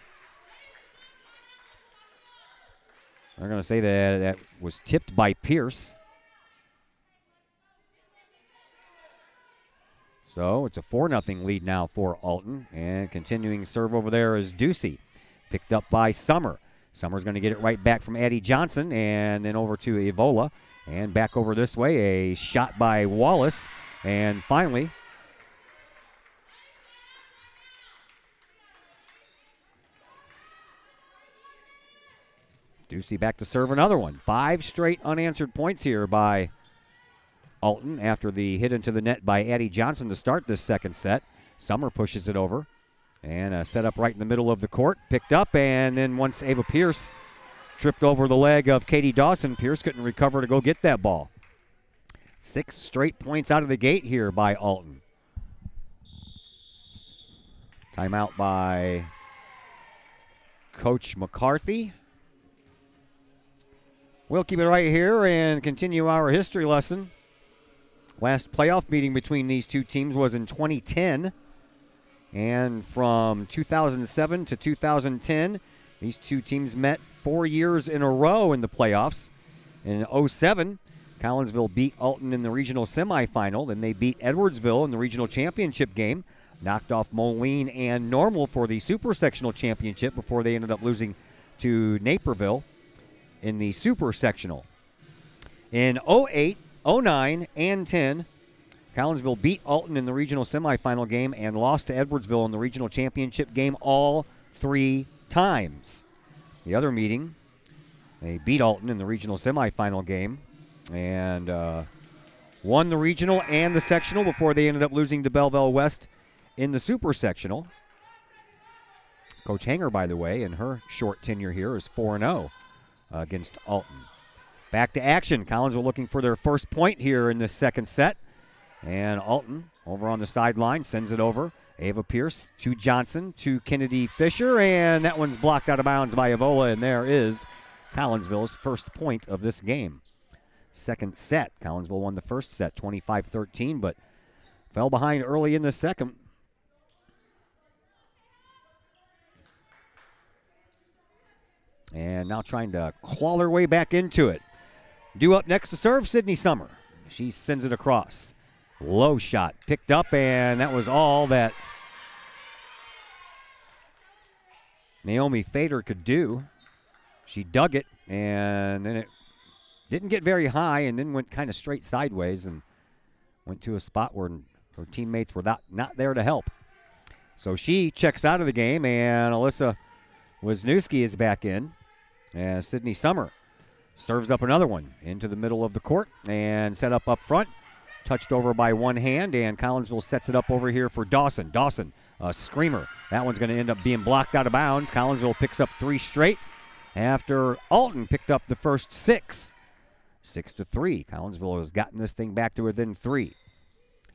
They're going to say that that was tipped by Pierce. So it's a 4-0 lead now for Alton. And continuing serve over there is Ducey. Picked up by Summer. Summer's going to get it right back from Addie Johnson. And then over to Evola. And back over this way, a shot by Wallace. And finally, Ducey back to serve another one. 5 straight unanswered points here by Alton after the hit into the net by Addie Johnson to start this second set. Summer pushes it over. And set up right in the middle of the court. Picked up, and then once Ava Pierce tripped over the leg of Katie Dawson, Pierce couldn't recover to go get that ball. 6 straight points out of the gate here by Alton. Timeout by Coach McCarthy. We'll keep it right here and continue our history lesson. Last playoff meeting between these two teams was in 2010. And from 2007 to 2010, these two teams met 4 years in a row in the playoffs. In 2007, Collinsville beat Alton in the regional semifinal. Then they beat Edwardsville in the regional championship game. Knocked off Moline and Normal for the super sectional championship before they ended up losing to Naperville in the super sectional. In 2008, 2009, and 10, Collinsville beat Alton in the regional semifinal game and lost to Edwardsville in the regional championship game all 3 times. The other meeting, they beat Alton in the regional semifinal game and won the regional and the sectional before they ended up losing to Belleville West in the super sectional. Coach Hanger, by the way, in her short tenure here is 4-0 against Alton. Back to action. Collinsville looking for their first point here in this second set. And Alton, over on the sideline, sends it over. Ava Pierce to Johnson to Kennedy Fisher, and that one's blocked out of bounds by Evola, and there is Collinsville's first point of this game. Second set. Collinsville won the first set, 25-13, but fell behind early in the second. And now trying to claw their way back into it. Due up next to serve, Sydney Summer. She sends it across. Low shot picked up, and that was all that Naomi Fader could do. She dug it, and then it didn't get very high, and then went kind of straight sideways and went to a spot where her teammates were not there to help. So she checks out of the game, and Alyssa Wisniewski is back in. As Sydney Summer serves up another one into the middle of the court and set up front. Touched over by one hand, and Collinsville sets it up over here for Dawson. Dawson, a screamer. That one's going to end up being blocked out of bounds. Collinsville picks up 3 straight after Alton picked up the first 6. 6-3. Collinsville has gotten this thing back to within 3.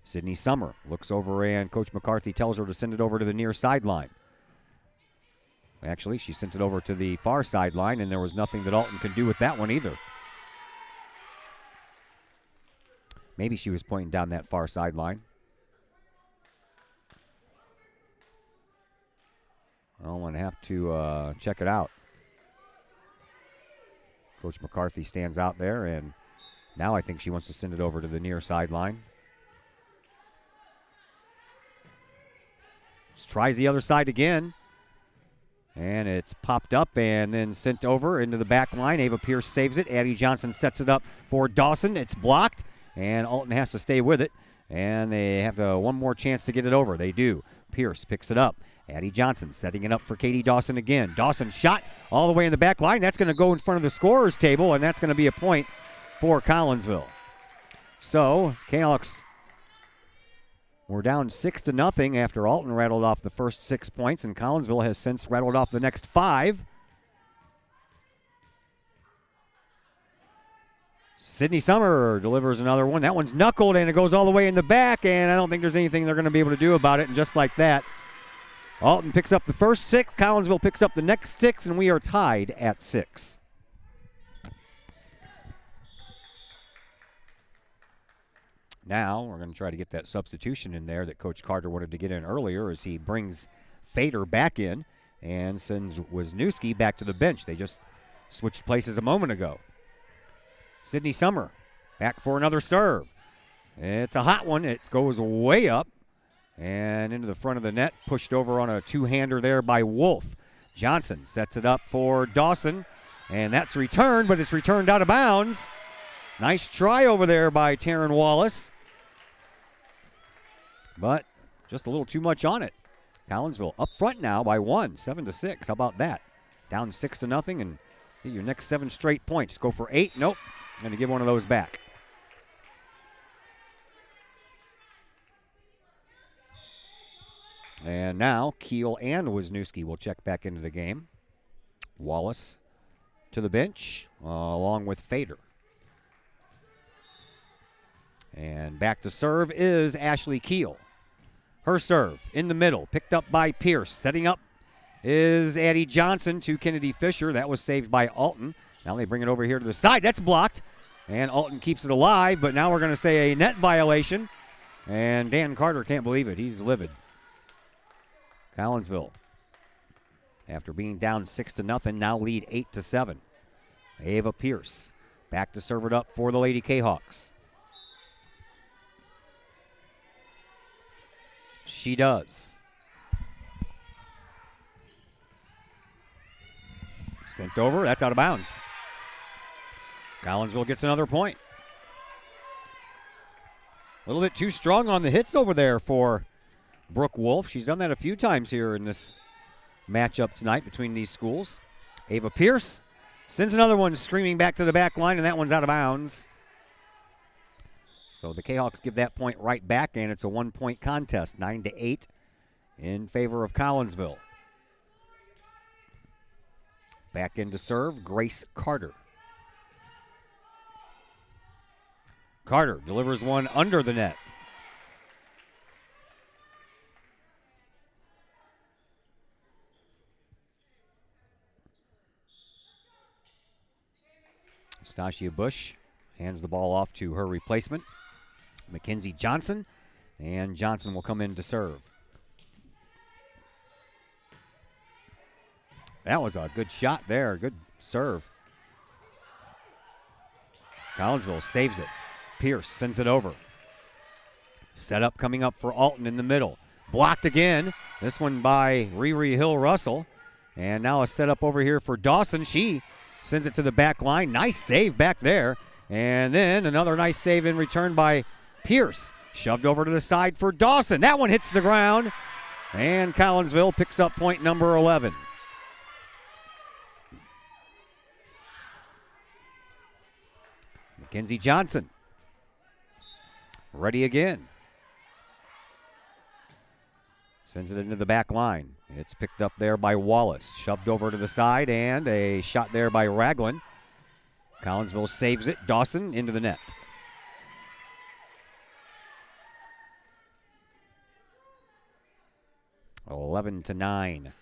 Sydney Summer looks over, and Coach McCarthy tells her to send it over to the near sideline. Actually, she sent it over to the far sideline, and there was nothing that Alton could do with that one either. Maybe she was pointing down that far sideline. I'm going to have to check it out. Coach McCarthy stands out there, and now I think she wants to send it over to the near sideline. Tries the other side again. And it's popped up and then sent over into the back line. Ava Pierce saves it. Addie Johnson sets it up for Dawson. It's blocked, and Alton has to stay with it. And they have one more chance to get it over. They do. Pierce picks it up. Addie Johnson setting it up for Katie Dawson again. Dawson shot all the way in the back line. That's going to go in front of the scorer's table, and that's going to be a point for Collinsville. So, Kahok's we're down 6-0 after Alton rattled off the first 6 points, and Collinsville has since rattled off the next 5. Sydney Summer delivers another one. That one's knuckled, and it goes all the way in the back, and I don't think there's anything they're going to be able to do about it. And just like that, Alton picks up the first 6, Collinsville picks up the next 6, and we are tied at 6. Now we're going to try to get that substitution in there that Coach Carter wanted to get in earlier as he brings Fader back in and sends Wisniewski back to the bench. They just switched places a moment ago. Sydney Summer back for another serve. It's a hot one. It goes way up and into the front of the net, pushed over on a two-hander there by Wolf. Johnson sets it up for Dawson, and that's returned, but it's returned out of bounds. Nice try over there by Taryn Wallace, but just a little too much on it. Collinsville up front now by 1, 7-6. How about that? Down 6-0 and get your next 7 straight points. Go for 8. Nope. Going to give one of those back. And now Keel and Wisniewski will check back into the game. Wallace to the bench along with Fader. And back to serve is Ashley Keel. Her serve in the middle, picked up by Pierce. Setting up is Addie Johnson to Kennedy Fisher. That was saved by Alton. Now they bring it over here to the side. That's blocked. And Alton keeps it alive, but now we're going to say a net violation. And Dan Carter can't believe it. He's livid. Collinsville, after being down 6-0, now lead 8-7. Ava Pierce back to serve it up for the Lady Kahawks. She does. Sent over. That's out of bounds. Collinsville gets another point. A little bit too strong on the hits over there for Brooke Wolf. She's done that a few times here in this matchup tonight between these schools. Ava Pierce sends another one screaming back to the back line, and that one's out of bounds. So the Kahawks give that point right back, and it's a 1-point contest, 9-8 in favor of Collinsville. Back in to serve, Grace Carter. Carter delivers one under the net. Stacia Bush hands the ball off to her replacement, Mackenzie Johnson, and Johnson will come in to serve. That was a good shot there, good serve. Collinsville saves it. Pierce sends it over. Set up coming up for Alton in the middle. Blocked again. This one by Riri Hill-Russell. And now a setup over here for Dawson. She sends it to the back line. Nice save back there. And then another nice save in return by Pierce. Shoved over to the side for Dawson. That one hits the ground. And Collinsville picks up point number 11. Mackenzie Johnson. Ready again. Sends it into the back line. It's picked up there by Wallace. Shoved over to the side, and a shot there by Ragland. Collinsville saves it. Dawson into the net. Eleven to 9.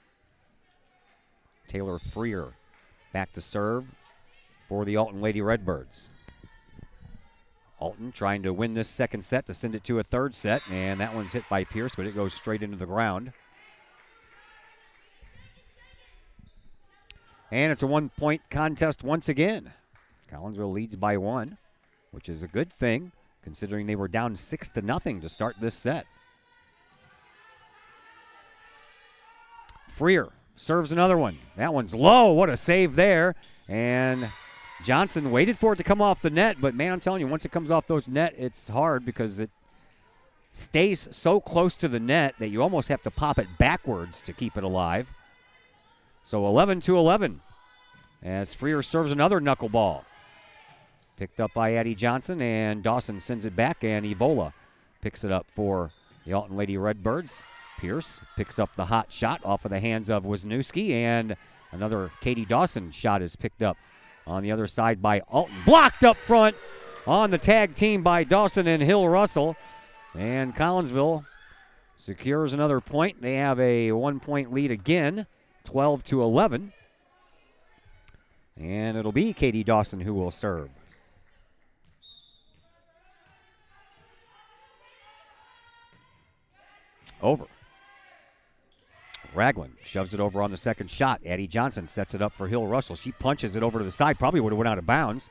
Taylor Freer back to serve for the Alton Lady Redbirds. Alton trying to win this second set to send it to a third set, and that one's hit by Pierce, but it goes straight into the ground. And it's a one-point contest once again. Collinsville leads by 1, which is a good thing, considering they were down 6-0 to start this set. Freer serves another one. That one's low. What a save there. And Johnson waited for it to come off the net, but man, I'm telling you, once it comes off those net, it's hard because it stays so close to the net that you almost have to pop it backwards to keep it alive. So 11 to 11 as Freer serves another knuckleball. Picked up by Addie Johnson, and Dawson sends it back, and Evola picks it up for the Alton Lady Redbirds. Pierce picks up the hot shot off of the hands of Wisniewski, and another Katie Dawson shot is picked up on the other side by Alton. Blocked up front on the tag team by Dawson and Hill-Russell. And Collinsville secures another point. They have a 1-point lead again, 12 to 11. And it'll be Katie Dawson who will serve. Over. Ragland shoves it over on the second shot. Addie Johnson sets it up for Hill-Russell. She punches it over to the side. Probably would have went out of bounds.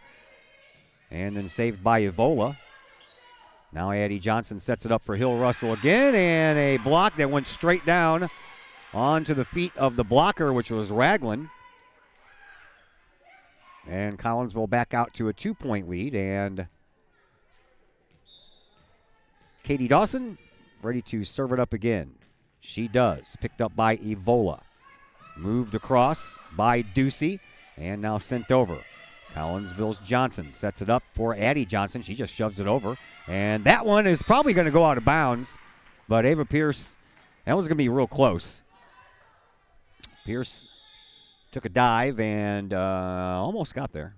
And then saved by Evola. Now Addie Johnson sets it up for Hill-Russell again. And a block that went straight down onto the feet of the blocker, which was Ragland. And Collinsville back out to a 2-point lead. And Katie Dawson ready to serve it up again. She does. Picked up by Evola. Moved across by Ducey. And now sent over. Collinsville's Johnson sets it up for Addie Johnson. She just shoves it over. And that one is probably going to go out of bounds. But Ava Pierce, that was going to be real close. Pierce took a dive and almost got there.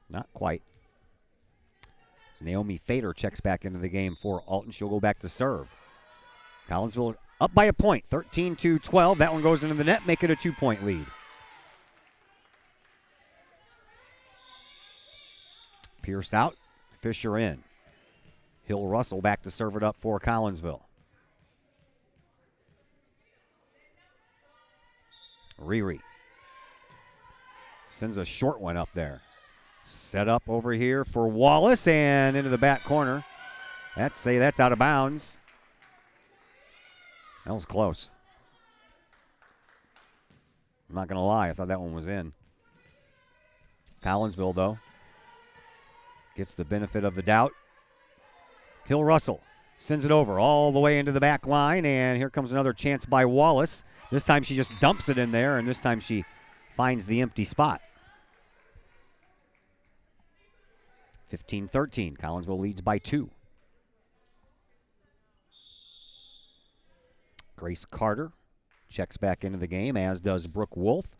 Not quite. So Naomi Fader checks back into the game for Alton. She'll go back to serve. Collinsville up by a point, 13 to 12. That one goes into the net, make it a 2-point lead. Pierce out, Fisher in. Hill-Russell back to serve it up for Collinsville. Riri sends a short one up there. Set up over here for Wallace and into the back corner. That's out of bounds. That was close. I'm not going to lie. I thought that one was in. Collinsville, though, gets the benefit of the doubt. Hill-Russell sends it over all the way into the back line, and here comes another chance by Wallace. This time she just dumps it in there, and this time she finds the empty spot. 15-13. Collinsville leads by 2. Grace Carter checks back into the game, as does Brooke Wolf.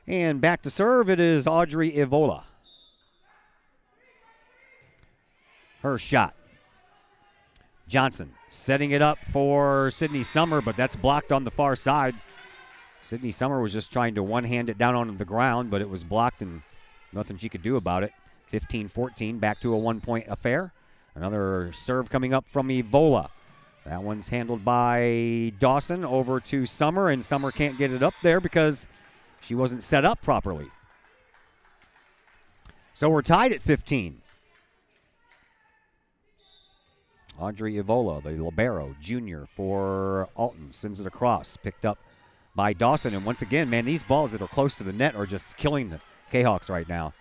And back to serve, it is Audrey Evola. Her shot. Johnson setting it up for Sydney Summer, but that's blocked on the far side. Sydney Summer was just trying to one-hand it down onto the ground, but it was blocked and nothing she could do about it. 15-14, back to a 1-point affair. Another serve coming up from Evola. That one's handled by Dawson over to Summer, and Summer can't get it up there because she wasn't set up properly. So we're tied at 15. Audrey Evola, the libero, junior for Alton, sends it across, picked up by Dawson. And once again, man, these balls that are close to the net are just killing the Kahawks right now.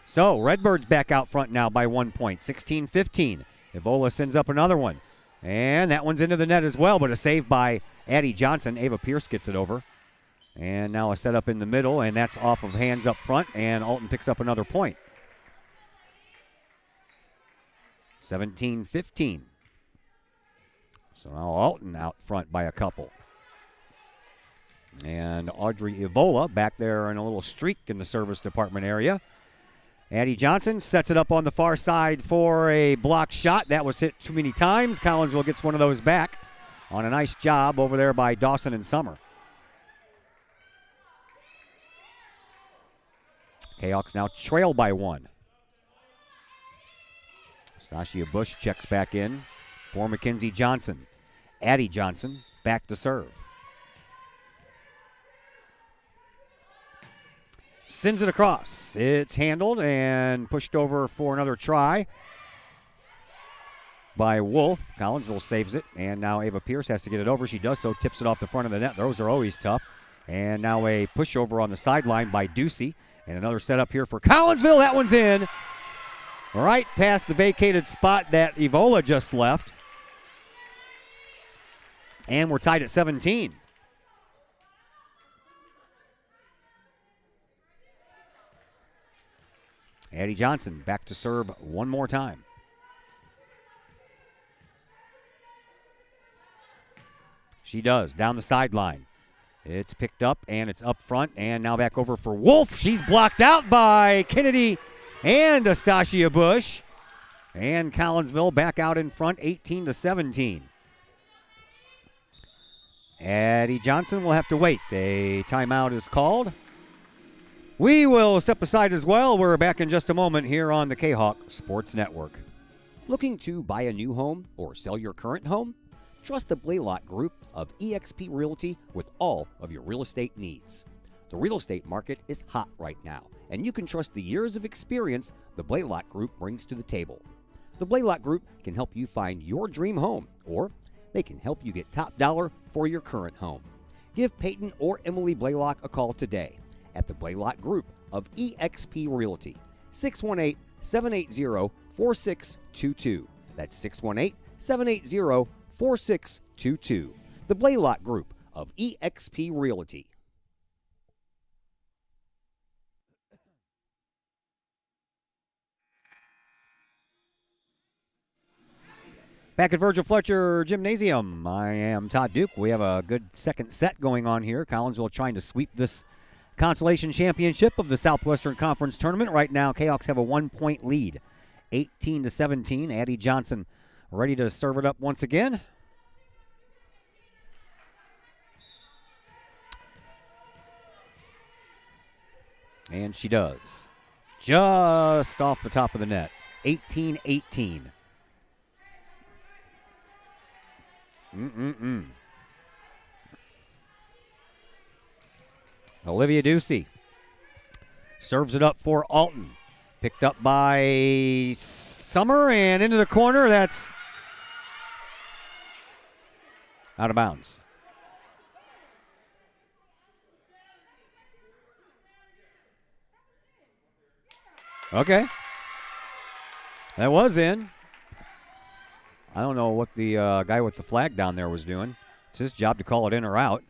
So, Redbirds back out front now by 1 point, 16-15. Evola sends up another one. And that one's into the net as well, but a save by Addie Johnson. Ava Pierce gets it over. And now a setup in the middle, and that's off of hands up front, and Alton picks up another point. 17-15. So now Alton out front by a couple. And Audrey Evola back there in a little streak in the service department area. Addie Johnson sets it up on the far side for a block shot. That was hit too many times. Collinsville gets one of those back on a nice job over there by Dawson and Summer. Kahawks now trail by 1. Stasia Bush checks back in for Mackenzie Johnson. Addie Johnson back to serve. Sends it across. It's handled and pushed over for another try by Wolf. Collinsville saves it, and now Ava Pierce has to get it over. She does so, tips it off the front of the net. Those are always tough. And now a pushover on the sideline by Ducey. And another setup here for Collinsville. That one's in. Right past the vacated spot that Evola just left. And we're tied at 17. Addie Johnson back to serve one more time. She does, down the sideline. It's picked up, and it's up front, and now back over for Wolf. She's blocked out by Kennedy and Astasia Bush. And Collinsville back out in front, 18-17. Addie Johnson will have to wait. A timeout is called. We will step aside as well. We're back in just a moment here on the Kahok Sports Network. Looking to buy a new home or sell your current home? Trust the Blaylock Group of eXp Realty with all of your real estate needs. The real estate market is hot right now, and you can trust the years of experience the Blaylock Group brings to the table. The Blaylock Group can help you find your dream home, or they can help you get top dollar for your current home. Give Peyton or Emily Blaylock a call today at the Blaylock Group of eXp Realty, 618-780-4622. That's 618-780-4622. The Blaylock Group of eXp Realty. Back at Virgil Fletcher Gymnasium, I am Todd Duke. We have a good second set going on here. Collinsville trying to sweep this consolation championship of the Southwestern Conference Tournament. Right now, Kahawks have a 1-point lead, 18-17. Addie Johnson ready to serve it up once again. And she does. Just off the top of the net, 18-18. Olivia Ducey serves it up for Alton. Picked up by Summer and into the corner. That's out of bounds. Okay. That was in. I don't know what the guy with the flag down there was doing. It's his job to call it in or out.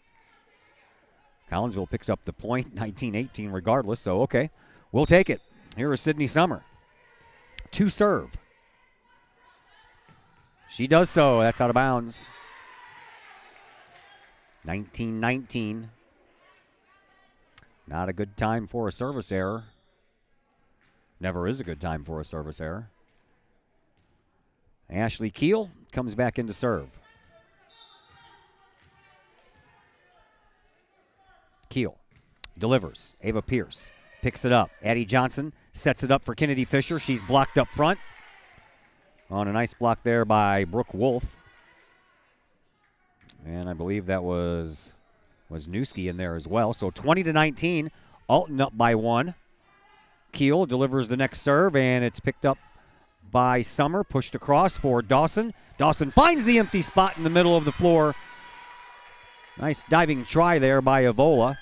Collinsville picks up the point, 19-18 regardless, so okay. We'll take it. Here is Sydney Summer. To serve. She does so. That's out of bounds. 19-19. Not a good time for a service error. Never is a good time for a service error. Ashley Keel comes back in to serve. Keel delivers. Ava Pierce picks it up. Addie Johnson sets it up for Kennedy Fisher. She's blocked up front. On a nice block there by Brooke Wolf. And I believe that was Newski in there as well. So 20-19. Alton up by 1. Keel delivers the next serve, and it's picked up by Summer, pushed across for Dawson. Dawson finds the empty spot in the middle of the floor. Nice diving try there by Evola.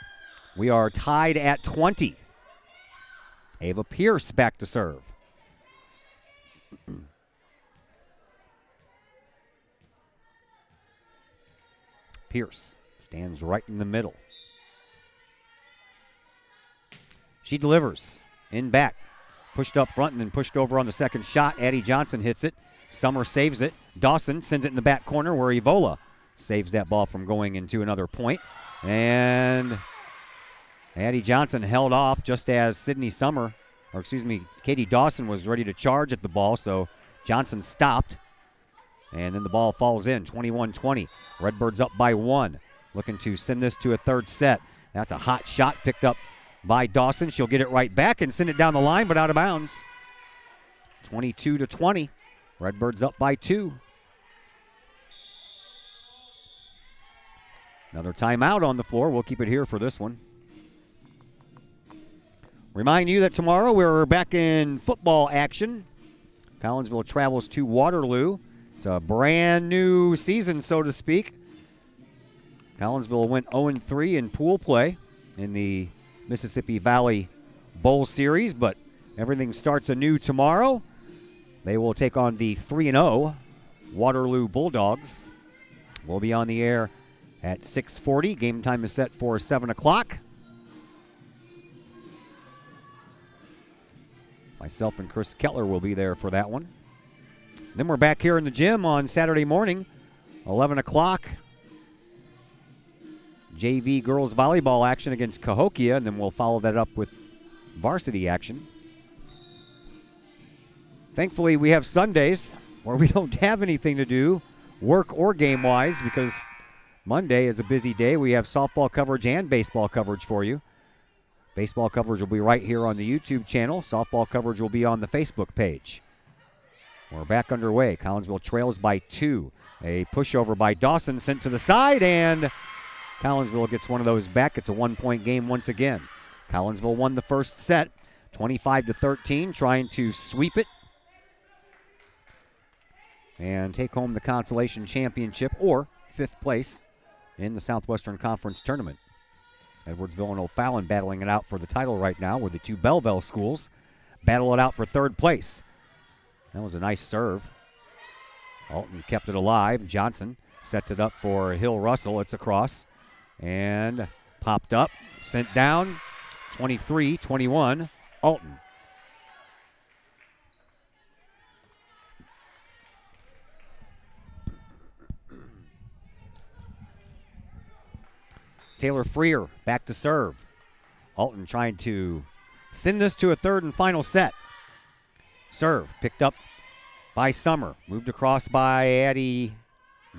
We are tied at 20. Ava Pierce back to serve. Pierce stands right in the middle. She delivers in back. Pushed up front and then pushed over on the second shot. Addie Johnson hits it. Summer saves it. Dawson sends it in the back corner where Evola saves that ball from going into another point. And Addie Johnson held off just as Katie Dawson was ready to charge at the ball, so Johnson stopped. And then the ball falls in, 21-20. Redbirds up by 1. Looking to send this to a third set. That's a hot shot picked up by Dawson. She'll get it right back and send it down the line, but out of bounds. 22-20. Redbirds up by 2. Another timeout on the floor. We'll keep it here for this one. Remind you that tomorrow we're back in football action. Collinsville travels to Waterloo. It's a brand new season, so to speak. Collinsville went 0-3 in pool play in the Mississippi Valley Bowl Series, but everything starts anew tomorrow. They will take on the 3-0 Waterloo Bulldogs. We'll be on the air at 6:40. Game time is set for 7 o'clock. Myself and Chris Kettler will be there for that one. Then we're back here in the gym on Saturday morning, 11 o'clock. JV girls volleyball action against Cahokia, and then we'll follow that up with varsity action. Thankfully, we have Sundays where we don't have anything to do, work or game-wise, because Monday is a busy day. We have softball coverage and baseball coverage for you. Baseball coverage will be right here on the YouTube channel. Softball coverage will be on the Facebook page. We're back underway. Collinsville trails by 2. A pushover by Dawson sent to the side, and Collinsville gets one of those back. It's a 1-point game once again. Collinsville won the first set, 25-13, trying to sweep it and take home the consolation championship or 5th place in the Southwestern Conference tournament. Edwardsville and O'Fallon battling it out for the title right now, where the 2 Belleville schools battle it out for 3rd place. That was a nice serve. Alton kept it alive. Johnson sets it up for Hill Russell. It's across and popped up, sent down, 23-21, Alton. Taylor Freer back to serve. Alton trying to send this to a 3rd and final set. Serve picked up by Summer. Moved across by Addie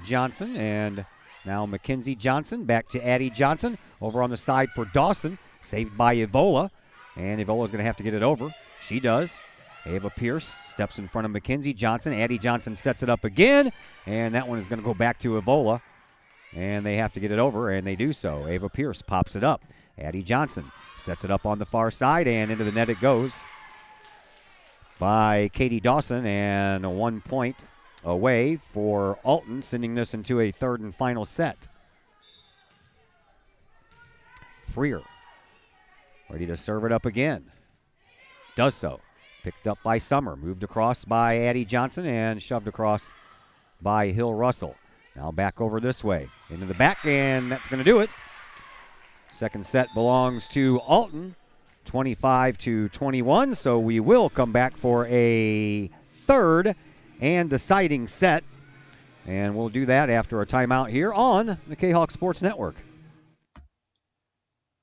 Johnson. And now Mackenzie Johnson back to Addie Johnson. Over on the side for Dawson. Saved by Evola. And Evola's going to have to get it over. She does. Ava Pierce steps in front of Mackenzie Johnson. Addie Johnson sets it up again. And that one is going to go back to Evola. And they have to get it over, and they do so. Ava Pierce pops it up. Addie Johnson sets it up on the far side, and into the net it goes by Katie Dawson, and a 1 point away for Alton, sending this into a 3rd and final set. Freer ready to serve it up again. Does so. Picked up by Summer. Moved across by Addie Johnson and shoved across by Hill Russell. Now back over this way. Into the back, and that's going to do it. Second set belongs to Alton, 25-21. So we will come back for a 3rd and deciding set. And we'll do that after a timeout here on the Kahok Sports Network.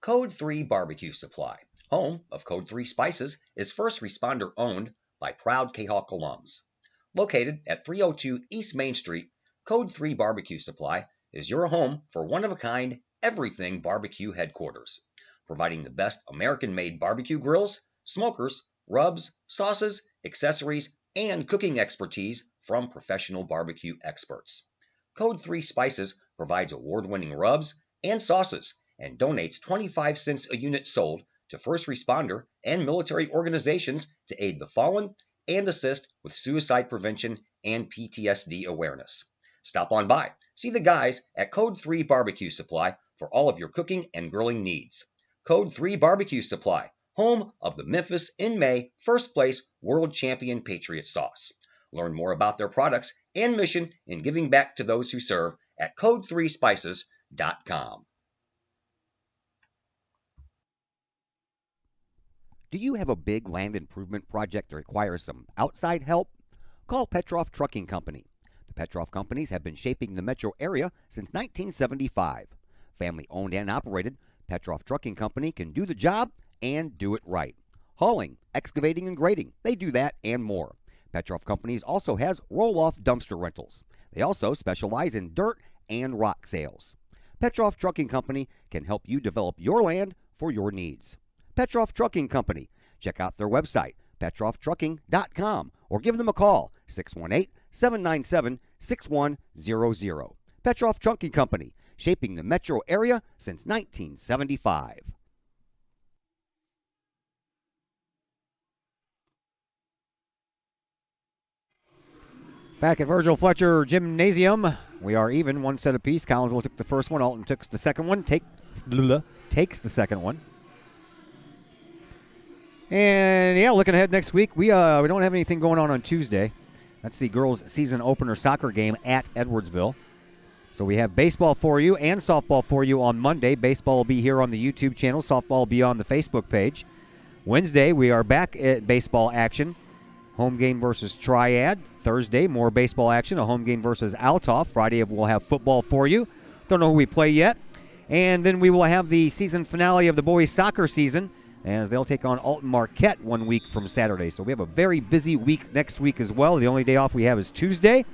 Code 3 Barbecue Supply, home of Code 3 Spices, is first responder owned by proud Kahok alums. Located at 302 East Main Street, Code 3 Barbecue Supply is your home for one-of-a-kind everything barbecue headquarters, providing the best American-made barbecue grills, smokers, rubs, sauces, accessories, and cooking expertise from professional barbecue experts. Code 3 Spices provides award-winning rubs and sauces and donates 25 cents a unit sold to first responder and military organizations to aid the fallen and assist with suicide prevention and PTSD awareness. Stop on by. See the guys at Code 3 Barbecue Supply for all of your cooking and grilling needs. Code 3 Barbecue Supply, home of the Memphis in May first place world champion Patriot sauce. Learn more about their products and mission in giving back to those who serve at code3spices.com. Do you have a big land improvement project that requires some outside help? Call Petroff Trucking Company. The Petroff Companies have been shaping the metro area since 1975. Family owned and operated, Petroff Trucking Company can do the job and do it right. Hauling, excavating, and grading, they do that and more. Petroff Companies also has roll-off dumpster rentals. They also specialize in dirt and rock sales. Petroff Trucking Company can help you develop your land for your needs. Petroff Trucking Company. Check out their website, petrofftrucking.com, or give them a call, 618-797-6100. Petroff Trucking Company, shaping the metro area since 1975. Back at Virgil Fletcher Gymnasium, we are even, one set apiece. Collinsville took the first one. Alton took the second one. Takes the second one. And yeah, looking ahead next week, we don't have anything going on Tuesday. That's the girls' season opener soccer game at Edwardsville. So we have baseball for you and softball for you on Monday. Baseball will be here on the YouTube channel. Softball will be on the Facebook page. Wednesday, we are back at baseball action. Home game versus Triad. Thursday, more baseball action. A home game versus Altoff. Friday, we'll have football for you. Don't know who we play yet. And then we will have the season finale of the boys' soccer season, as they'll take on Alton-Marquette 1 week from Saturday. So we have a very busy week next week as well. The only day off we have is Tuesday.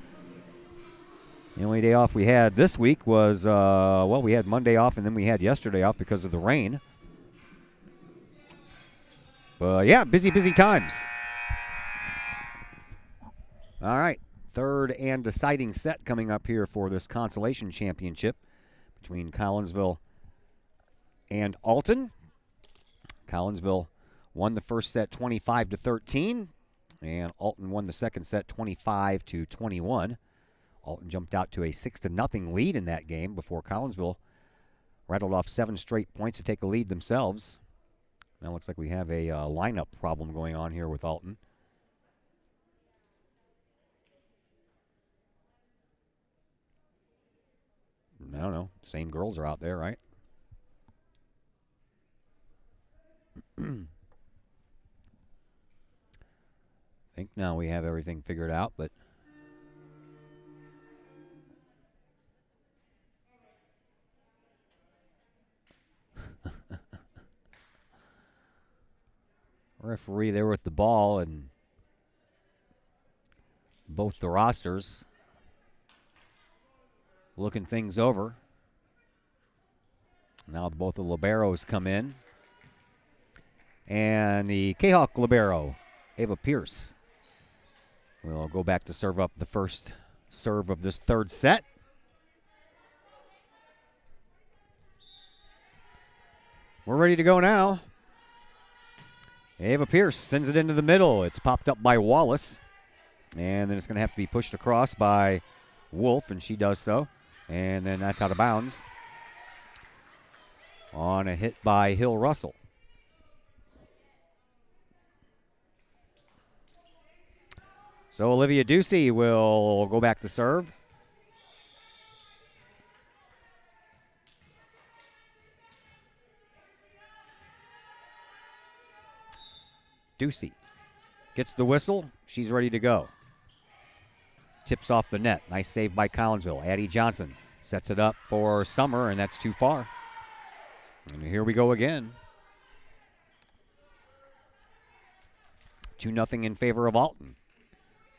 The only day off we had this week was, we had Monday off, and then we had yesterday off because of the rain. But, yeah, busy times. All right, third and deciding set coming up here for this consolation championship between Collinsville and Alton. Collinsville won the first set 25-13, and Alton won the second set 25-21. Alton jumped out to a 6-0 lead in that game before Collinsville rattled off 7 straight points to take a lead themselves. Now it looks like we have a lineup problem going on here with Alton. I don't know. Same girls are out there, right? I think now we have everything figured out, but referee there with the ball and both the rosters looking things over. Now both the liberos come in. And the Kahok libero, Ava Pierce, will go back to serve up the first serve of this third set. We're ready to go now. Ava Pierce sends it into the middle. It's popped up by Wallace. And then it's going to have to be pushed across by Wolf, and she does so. And then that's out of bounds on a hit by Hill Russell. So Olivia Ducey will go back to serve. Ducey gets the whistle. She's ready to go. Tips off the net. Nice save by Collinsville. Addie Johnson sets it up for Summer, and that's too far. And here we go again. 2-0 in favor of Alton.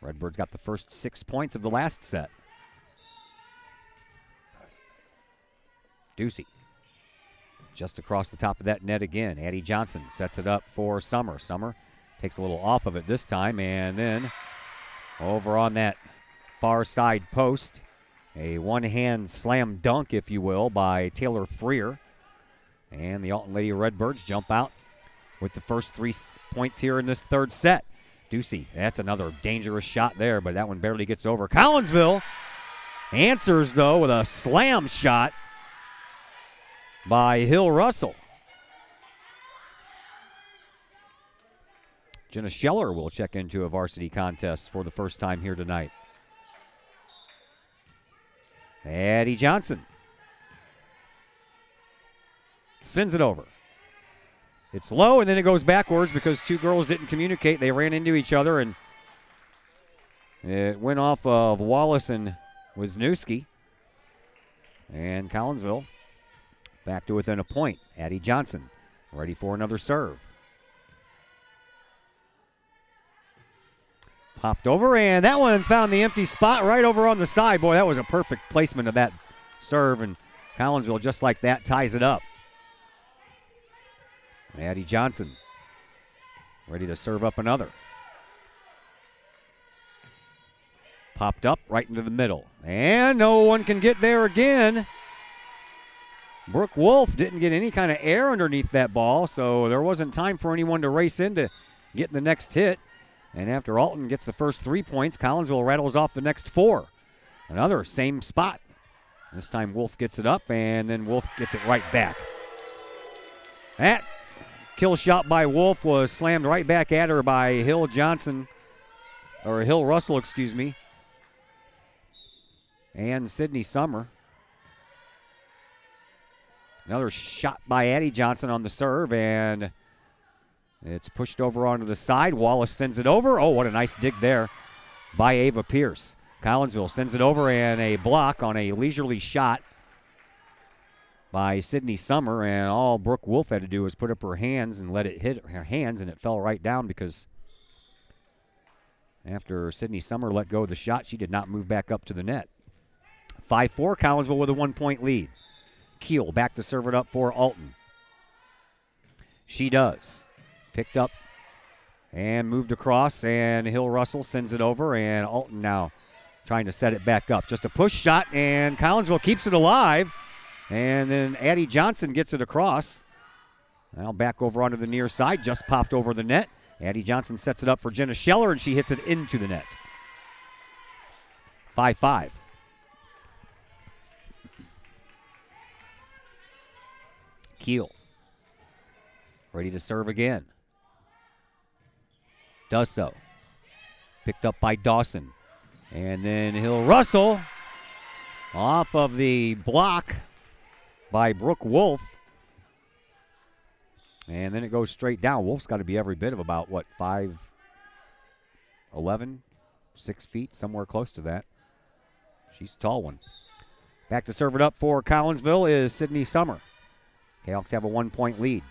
Redbirds got the first 6 points of the last set. Ducey just across the top of that net again. Addie Johnson sets it up for Summer. Summer takes a little off of it this time, and then over on that far side post, a one-hand slam dunk, if you will, by Taylor Freer. And the Alton Lady Redbirds jump out with the first 3 points here in this third set. Ducey, that's another dangerous shot there, but that one barely gets over. Collinsville answers, though, with a slam shot by Hill Russell. Jenna Scheller will check into a varsity contest for the first time here tonight. Addie Johnson sends it over. It's low, and then it goes backwards because 2 girls didn't communicate. They ran into each other, and it went off of Wallace and Wisniewski. And Collinsville back to within a point. Addie Johnson ready for another serve. Popped over, and that one found the empty spot right over on the side. Boy, that was a perfect placement of that serve, and Collinsville, just like that, ties it up. Addie Johnson ready to serve up another. Popped up right into the middle, and no one can get there again. Brooke Wolf didn't get any kind of air underneath that ball, so there wasn't time for anyone to race in to get the next hit. And after Alton gets the first 3 points, Collinsville rattles off the next 4. Another same spot. This time Wolf gets it up, and then Wolf gets it right back. That kill shot by Wolf was slammed right back at her by Hill Russell, excuse me, and Sydney Summer. Another shot by Addie Johnson on the serve, and it's pushed over onto the side. Wallace sends it over. Oh, what a nice dig there by Ava Pierce. Collinsville sends it over, and a block on a leisurely shot by Sydney Summer, and all Brooke Wolf had to do was put up her hands and let it hit her hands, and it fell right down because after Sydney Summer let go of the shot, she did not move back up to the net. 5-4, Collinsville with a 1-point lead. Keel back to serve it up for Alton. She does. Picked up and moved across, and Hill Russell sends it over, and Alton now trying to set it back up. Just a push shot, and Collinsville keeps it alive, and then Addie Johnson gets it across. Now back over onto the near side, just popped over the net. Addie Johnson sets it up for Jenna Scheller, and she hits it into the net. 5-5. Keel ready to serve again. Does so. Picked up by Dawson. And then Hill Russell off of the block by Brooke Wolf. And then it goes straight down. Wolf's got to be every bit of about, 5'11", 6 feet, somewhere close to that. She's a tall one. Back to serve it up for Collinsville is Sydney Summer. Kahawks have a 1-point lead.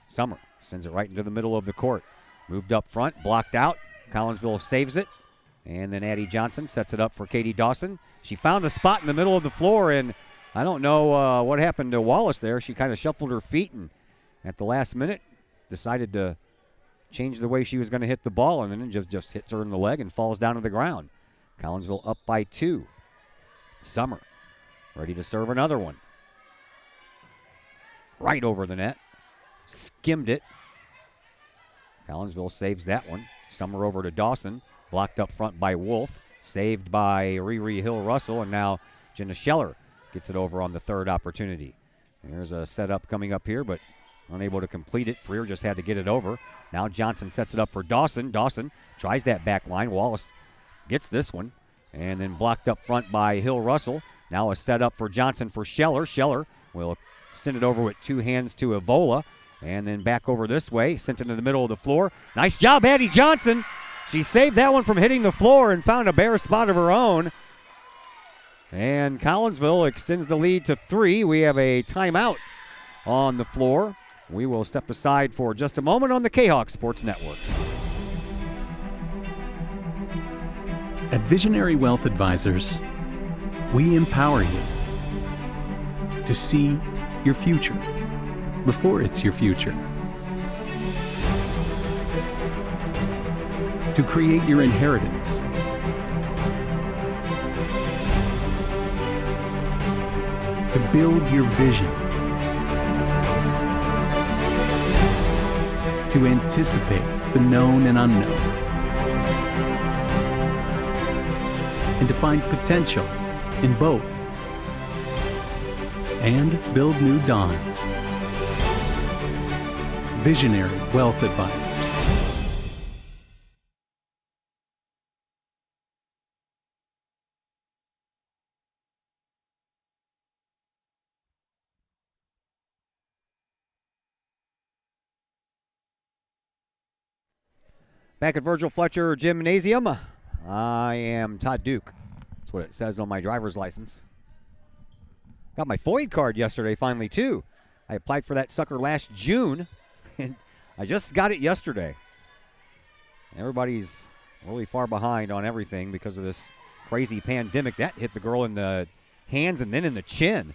Summer sends it right into the middle of the court. Moved up front, blocked out. Collinsville saves it. And then Addie Johnson sets it up for Katie Dawson. She found a spot in the middle of the floor, and I don't know what happened to Wallace there. She kind of shuffled her feet and at the last minute decided to change the way she was going to hit the ball, and then it just hits her in the leg and falls down to the ground. Collinsville up by 2. Summer ready to serve another one. Right over the net. Skimmed it. Collinsville saves that one. Summer over to Dawson. Blocked up front by Wolf. Saved by Riri Hill Russell. And now Jenna Scheller gets it over on the third opportunity. There's a setup coming up here, but unable to complete it. Freer just had to get it over. Now Johnson sets it up for Dawson. Dawson tries that back line. Wallace gets this one. And then blocked up front by Hill Russell. Now a setup for Johnson for Scheller. Scheller will send it over with 2 hands to Evola. And then back over this way. Sent it into the middle of the floor. Nice job, Addie Johnson. She saved that one from hitting the floor and found a bare spot of her own. And Collinsville extends the lead to 3. We have a timeout on the floor. We will step aside for just a moment on the Kahok Sports Network. At Visionary Wealth Advisors, we empower you to see your future before it's your future, to create your inheritance, to build your vision, to anticipate the known and unknown, and to find potential in both, and build new dawns. Visionary Wealth Advisors. Back at Virgil Fletcher Gymnasium, I am Todd Duke. That's what it says on my driver's license. Got my FOID card yesterday finally, too. I applied for that sucker last June, and I just got it yesterday. Everybody's really far behind on everything because of this crazy pandemic. That hit the girl in the hands and then in the chin.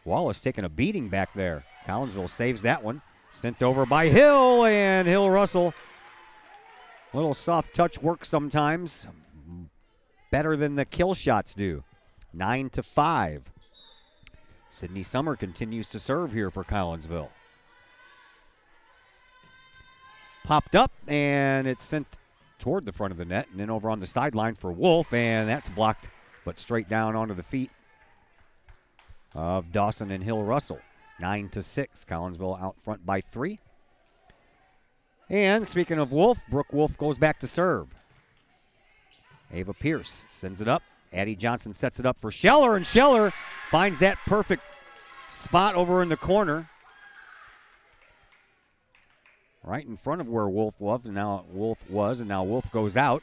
Wallace taking a beating back there. Collinsville saves that one. Sent over by Hill, and Hill Russell. Little soft touch work sometimes. Better than the kill shots do. 9-5. Sydney Summer continues to serve here for Collinsville. Popped up, and it's sent toward the front of the net, and then over on the sideline for Wolf, and that's blocked, but straight down onto the feet of Dawson and Hill Russell. 9-6. Collinsville out front by 3. And speaking of Wolf, Brooke Wolf goes back to serve. Ava Pierce sends it up. Addie Johnson sets it up for Scheller, and Scheller finds that perfect spot over in the corner. Right in front of where Wolf was, and now Wolf goes out.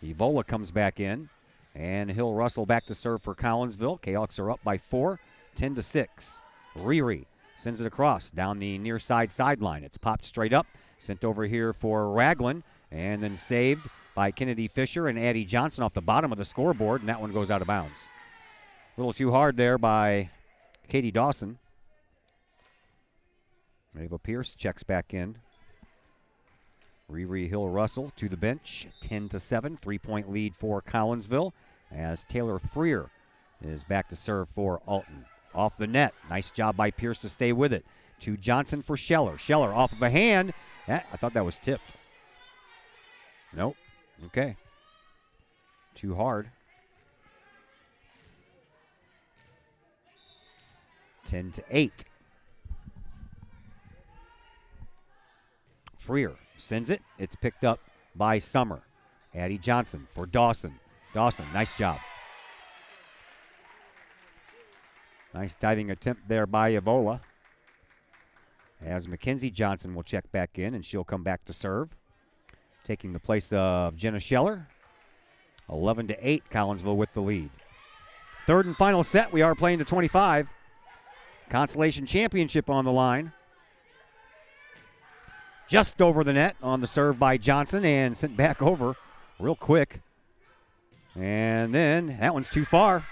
Evola comes back in, and Hill Russell back to serve for Collinsville. Kahawks are up by 4, 10-6. Riri sends it across down the near side sideline. It's popped straight up. Sent over here for Raglan, and then saved by Kennedy Fisher and Addie Johnson off the bottom of the scoreboard, and that one goes out of bounds. A little too hard there by Katie Dawson. Ava Pierce checks back in. Riri Hill Russell to the bench, 10-7, 3-point lead for Collinsville, as Taylor Freer is back to serve for Alton. Off the net, nice job by Pierce to stay with it. To Johnson for Scheller. Scheller off of a hand. I thought that was tipped. Nope. Okay. Too hard. 10-8. Freer sends it. It's picked up by Summer. Addie Johnson for Dawson. Dawson, nice job. Nice diving attempt there by Evola. As Mackenzie Johnson will check back in, and she'll come back to serve. Taking the place of Jenna Scheller. 11-8, Collinsville with the lead. Third and final set, we are playing to 25. Consolation championship on the line. Just over the net on the serve by Johnson, and sent back over real quick. And then that one's too far.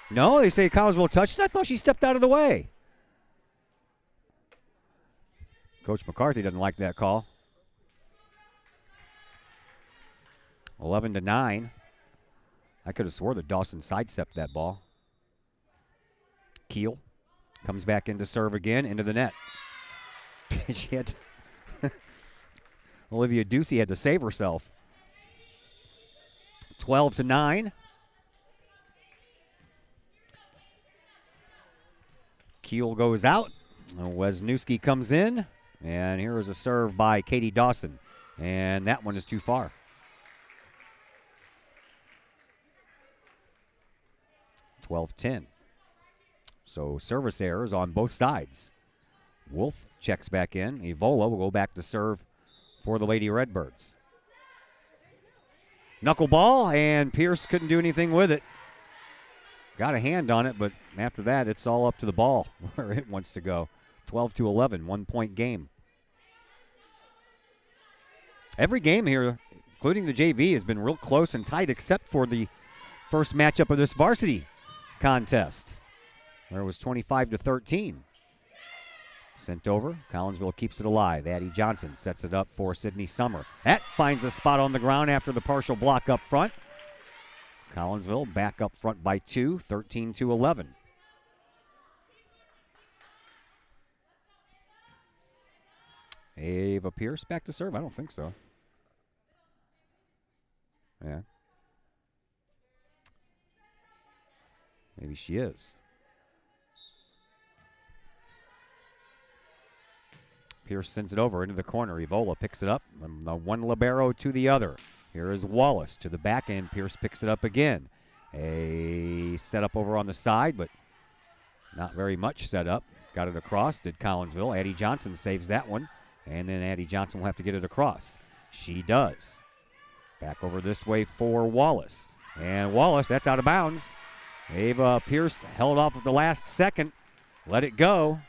No, they say Collinsville touched it. I thought she stepped out of the way. Coach McCarthy doesn't like that call. 11-9. I could have swore that Dawson sidestepped that ball. Keel comes back in to serve again, into the net. She had Olivia Ducey had to save herself. 12-9. Keel goes out. Wesniewski comes in. And here is a serve by Katie Dawson. And that one is too far. (12-10). So service errors on both sides. Wolf checks back in. Evola will go back to serve for the Lady Redbirds. Knuckleball, and Pierce couldn't do anything with it. Got a hand on it, but after that, it's all up to the ball where it wants to go. 12-11, 1-point game. Every game here, including the JV, has been real close and tight except for the first matchup of this varsity contest, where it was 25-13. Sent over. Collinsville keeps it alive. Addie Johnson sets it up for Sydney Summer. That finds a spot on the ground after the partial block up front. Collinsville back up front by 2, 13-11. Ava Pierce back to serve? I don't think so. Yeah. Maybe she is. Pierce sends it over into the corner. Evola picks it up from the one libero to the other. Here is Wallace to the back end. Pierce picks it up again. A setup over on the side, but not very much setup. Got it across, did Collinsville. Addie Johnson saves that one, and then Addie Johnson will have to get it across. She does. Back over this way for Wallace. And Wallace, that's out of bounds. Ava Pierce held off at the last second. Let it go.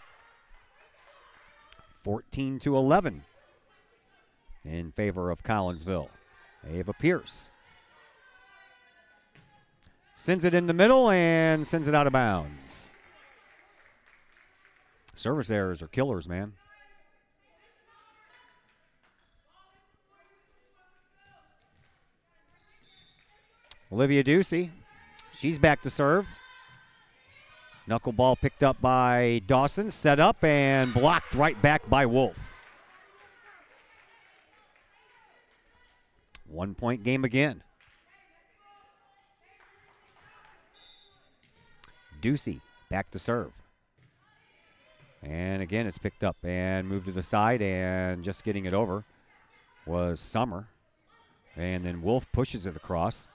14-11 in favor of Collinsville. Ava Pierce sends it in the middle and sends it out of bounds. Service errors are killers, man. Olivia Ducey, she's back to serve. Knuckleball picked up by Dawson, set up and blocked right back by Wolf. 1 point game again. Ducey back to serve. And again, it's picked up and moved to the side, and just getting it over was Summer. And then Wolf pushes it across.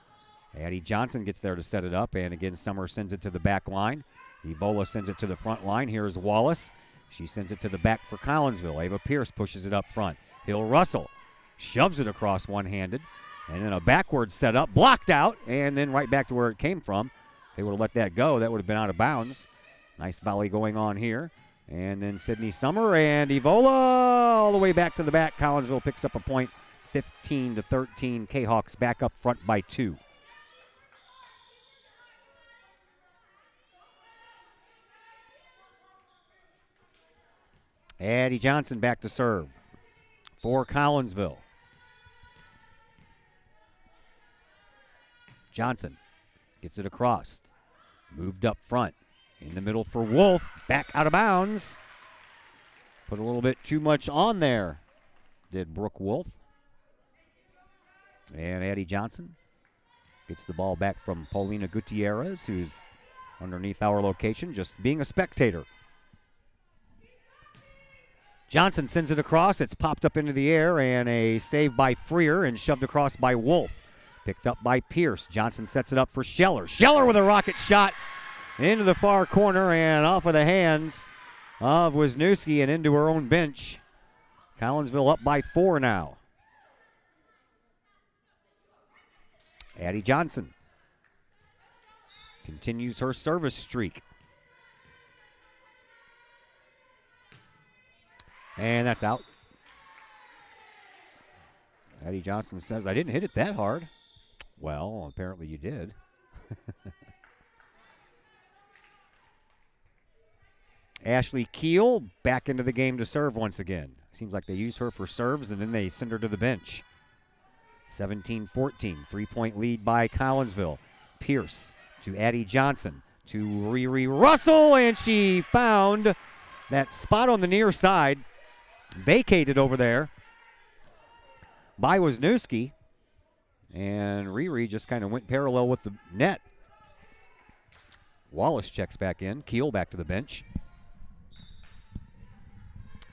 Addie Johnson gets there to set it up, and again, Summer sends it to the back line. Evola sends it to the front line. Here's Wallace. She sends it to the back for Collinsville. Ava Pierce pushes it up front. Hill Russell shoves it across one-handed, and then a backward setup, blocked out, and then right back to where it came from. If they would have let that go, that would have been out of bounds. Nice volley going on here. And then Sydney Summer and Evola all the way back to the back. Collinsville picks up a point, 15-13. Kahawks back up front by 2. Addie Johnson back to serve for Collinsville. Johnson gets it across. Moved up front. In the middle for Wolf. Back out of bounds. Put a little bit too much on there, did Brooke Wolf. And Addie Johnson gets the ball back from Paulina Gutierrez, who's underneath our location, just being a spectator. Johnson sends it across. It's popped up into the air, and a save by Freer and shoved across by Wolf. Picked up by Pierce. Johnson sets it up for Scheller. Scheller with a rocket shot into the far corner and off of the hands of Wisniewski and into her own bench. Collinsville up by 4 now. Addie Johnson continues her service streak. And that's out. Addie Johnson says, I didn't hit it that hard. Well, apparently you did. Ashley Keel back into the game to serve once again. Seems like they use her for serves, and then they send her to the bench. 17-14, 3-point lead by Collinsville. Pierce to Addie Johnson to Riri Russell, and she found that spot on the near side. Vacated over there by Wisniewski, and Riri just kind of went parallel with the net. Wallace checks back in. Keel back to the bench.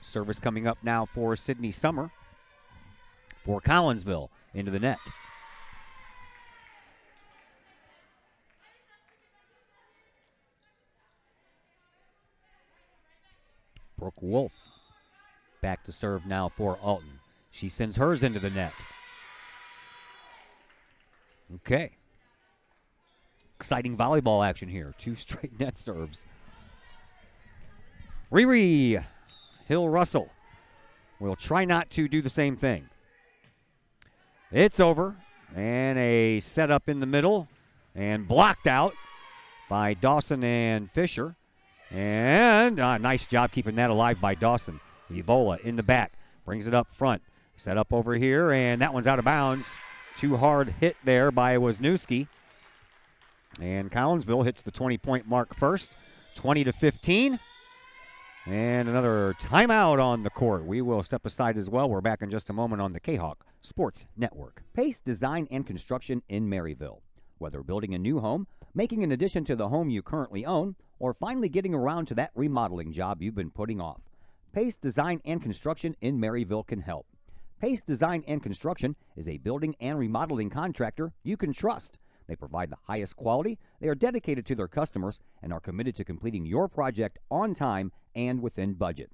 Service coming up now for Sydney Summer for Collinsville into the net. Brooke Wolf back to serve now for Alton. She sends hers into the net. Okay. Exciting volleyball action here. 2 straight net serves. Riri Hill Russell will try not to do the same thing. It's over. And a setup in the middle. And blocked out by Dawson and Fisher. And nice job keeping that alive by Dawson. Evola in the back. Brings it up front. Set up over here. And that one's out of bounds. Too hard hit there by Wisniewski. And Collinsville hits the 20-point mark first. 20-15. And another timeout on the court. We will step aside as well. We're back in just a moment on the Kahok Sports Network. Pace Design and Construction in Maryville. Whether building a new home, making an addition to the home you currently own, or finally getting around to that remodeling job you've been putting off, Pace Design and Construction in Maryville can help. Pace Design and Construction is a building and remodeling contractor you can trust. They provide the highest quality, they are dedicated to their customers, and are committed to completing your project on time and within budget.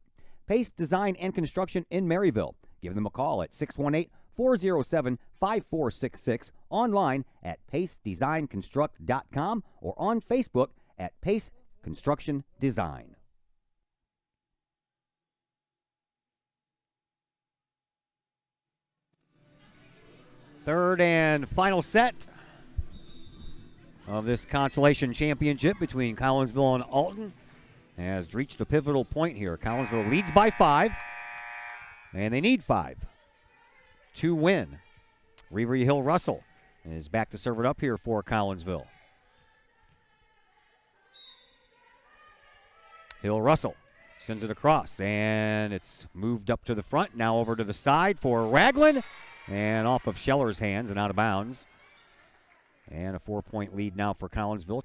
Pace Design and Construction in Maryville. Give them a call at 618-407-5466, online at pacedesignconstruct.com, or on Facebook at Pace Construction Design. Third and final set of this consolation championship between Collinsville and Alton has reached a pivotal point here. Collinsville leads by 5, and they need 5 to win. Reverie Hill Russell is back to serve it up here for Collinsville. Hill Russell sends it across, and it's moved up to the front, now over to the side for Ragland, and off of Scheller's hands and out of bounds. And a 4-point lead now for Collinsville,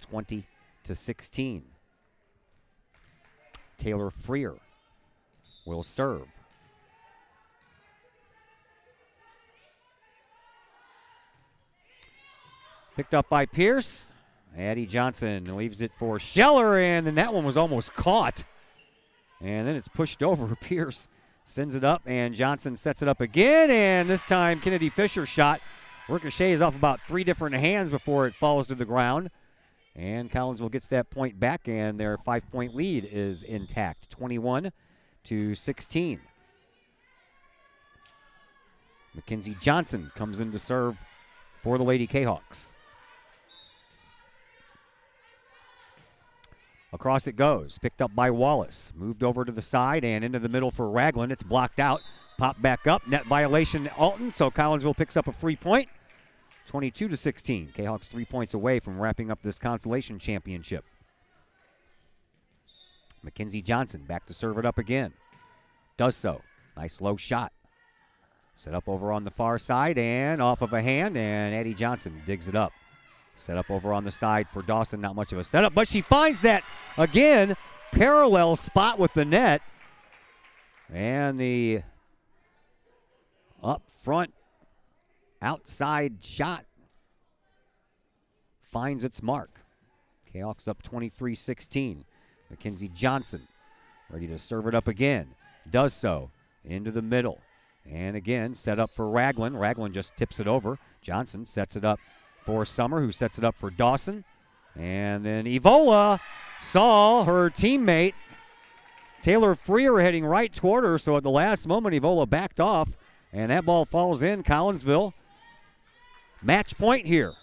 20-16. Taylor Freer will serve. Picked up by Pierce. Addie Johnson leaves it for Scheller, and then that one was almost caught. And then it's pushed over. Pierce sends it up, and Johnson sets it up again, and this time Kennedy Fisher's shot ricochets off about 3 different hands before it falls to the ground. And Collinsville gets that point back, and their 5-point lead is intact, 21-16. Mackenzie Johnson comes in to serve for the Lady Kahawks. Across it goes, picked up by Wallace. Moved over to the side and into the middle for Ragland. It's blocked out. Pop back up. Net violation Alton, so Collinsville picks up a free point. 22-16. Kahawks 3 points away from wrapping up this consolation championship. Mackenzie Johnson back to serve it up again. Does so. Nice low shot. Set up over on the far side and off of a hand, and Addie Johnson digs it up. Set up over on the side for Dawson. Not much of a setup, but she finds that, again, parallel spot with the net. And the up front outside shot finds its mark. Kahawks up 23-16. Mackenzie Johnson ready to serve it up again. Does so into the middle. And again, set up for Ragland. Ragland just tips it over. Johnson sets it up for Summer, who sets it up for Dawson. And then Evola saw her teammate Taylor Freer heading right toward her, so at the last moment Evola backed off, and that ball falls in. Collinsville, match point here.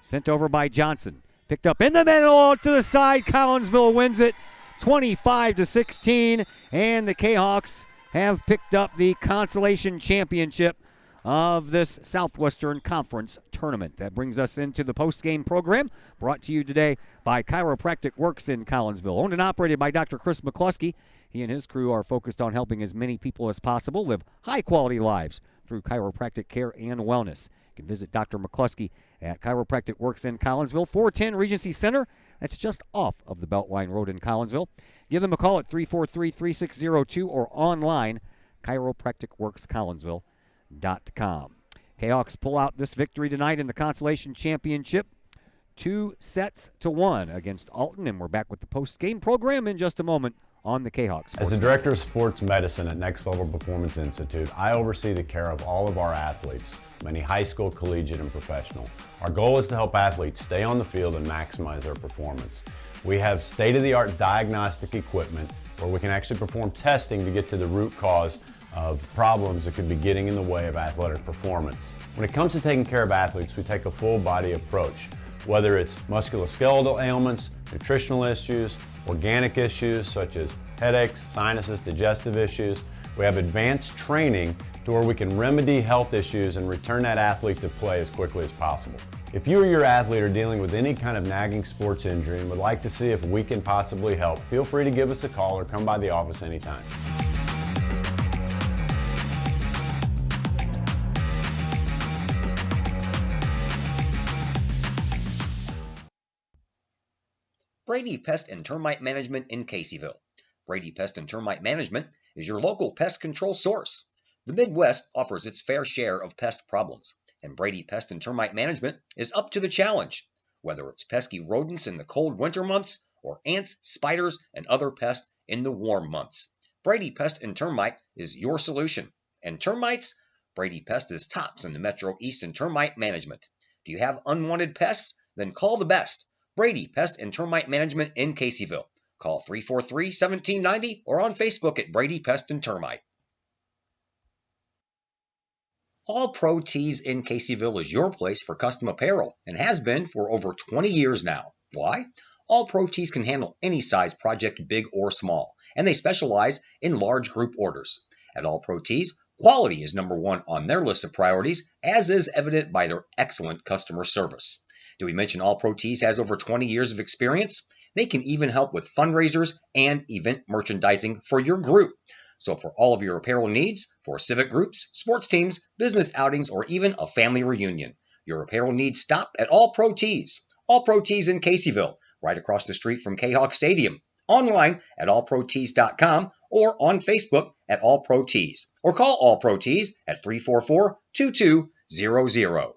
Sent over by Johnson. Picked up in the middle to the side. Collinsville wins it 25-16, and the Kahawks have picked up the consolation championship of this Southwestern Conference tournament. That brings us into the post-game program, brought to you today by Chiropractic Works in Collinsville. Owned and operated by Dr. Chris McCluskey. He and his crew are focused on helping as many people as possible live high-quality lives through chiropractic care and wellness. You can visit Dr. McCluskey at Chiropractic Works in Collinsville, 410 Regency Center. That's just off of the Beltline Road in Collinsville. Give them a call at 343-3602 or online, chiropracticworkscollinsville.com. Kahawks pull out this victory tonight in the consolation championship, 2-1 against Alton, and we're back with the post-game program in just a moment on the Kahawks. As the Director of Sports Medicine at Next Level Performance Institute, I oversee the care of all of our athletes, many high school, collegiate, and professional. Our goal is to help athletes stay on the field and maximize their performance. We have state-of-the-art diagnostic equipment where we can actually perform testing to get to the root cause of problems that could be getting in the way of athletic performance. When it comes to taking care of athletes, we take a full body approach, whether it's musculoskeletal ailments, nutritional issues, organic issues such as headaches, sinuses, digestive issues. We have advanced training to where we can remedy health issues and return that athlete to play as quickly as possible. If you or your athlete are dealing with any kind of nagging sports injury and would like to see if we can possibly help, feel free to give us a call or come by the office anytime. Brady Pest and Termite Management in Caseyville. Brady Pest and Termite Management is your local pest control source. The Midwest offers its fair share of pest problems, and Brady Pest and Termite Management is up to the challenge. Whether it's pesky rodents in the cold winter months or ants, spiders, and other pests in the warm months, Brady Pest and Termite is your solution. And termites? Brady Pest is tops in the Metro East in termite management. Do you have unwanted pests? Then call the best. Brady Pest and Termite Management in Caseyville. Call 343-1790 or on Facebook at Brady Pest and Termite. All Pro Tees in Caseyville is your place for custom apparel and has been for over 20 years now. Why? All Pro Tees can handle any size project, big or small, and they specialize in large group orders. At All Pro Tees, quality is number one on their list of priorities, as is evident by their excellent customer service. Do we mention All Pro Tees has over 20 years of experience? They can even help with fundraisers and event merchandising for your group. So for all of your apparel needs, for civic groups, sports teams, business outings, or even a family reunion, your apparel needs stop at All Pro Tees. All Pro Tees in Caseyville, right across the street from Kahok Stadium. Online at allprotees.com or on Facebook at All Pro Tees. Or call All Pro Tees at 344-2200.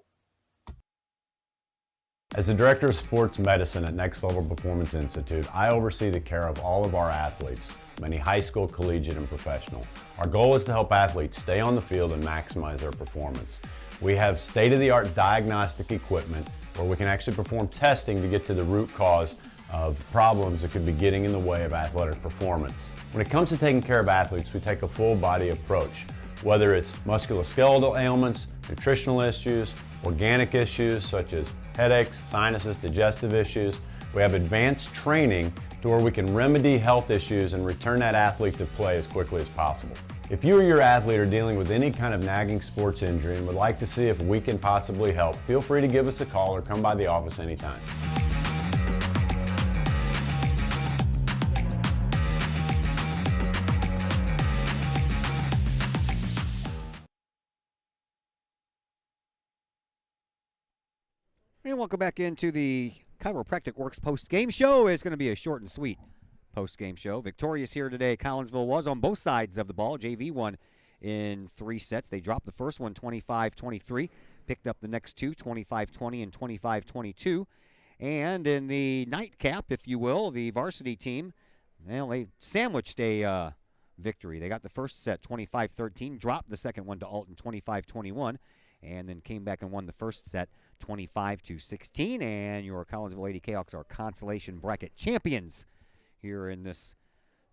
As the Director of Sports Medicine at Next Level Performance Institute, I oversee the care of all of our athletes, many high school, collegiate, and professional. Our goal is to help athletes stay on the field and maximize their performance. We have state-of-the-art diagnostic equipment where we can actually perform testing to get to the root cause of problems that could be getting in the way of athletic performance. When it comes to taking care of athletes, we take a full-body approach. Whether it's musculoskeletal ailments, nutritional issues, organic issues such as headaches, sinuses, digestive issues, we have advanced training to where we can remedy health issues and return that athlete to play as quickly as possible. If you or your athlete are dealing with any kind of nagging sports injury and would like to see if we can possibly help, feel free to give us a call or come by the office anytime. And welcome back into the Chiropractic Works post-game show. It's going to be a short and sweet post-game show. Victorious here today. Collinsville was on both sides of the ball. JV won in 3 sets. They dropped the first one 25-23, picked up the next two 25-20 and 25-22. And in the nightcap, if you will, the varsity team, well, they sandwiched a victory. They got the first set 25-13, dropped the second one to Alton 25-21, and then came back and won the first set 25-16. And your Collinsville Lady Kahawks are consolation bracket champions here in this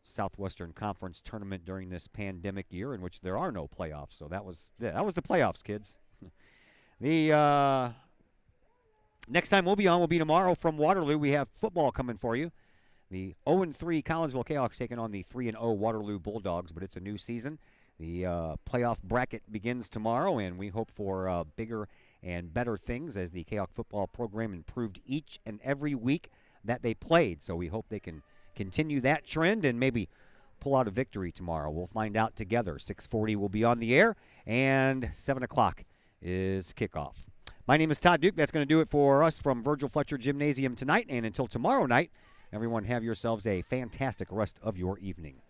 Southwestern Conference tournament during this pandemic year in which there are no playoffs. So that was the playoffs, kids. The next time we'll be on will be tomorrow from Waterloo. We have football coming for you. The 0-3 Collinsville Kahawks taking on the 3-0 Waterloo Bulldogs, but it's a new season. The playoff bracket begins tomorrow, and we hope for bigger and better things as the Kahawk football program improved each and every week that they played. So we hope they can continue that trend and maybe pull out a victory tomorrow. We'll find out together. 6:40 will be on the air, and 7 o'clock is kickoff. My name is Todd Duke. That's going to do it for us from Virgil Fletcher Gymnasium tonight. And until tomorrow night, everyone have yourselves a fantastic rest of your evening.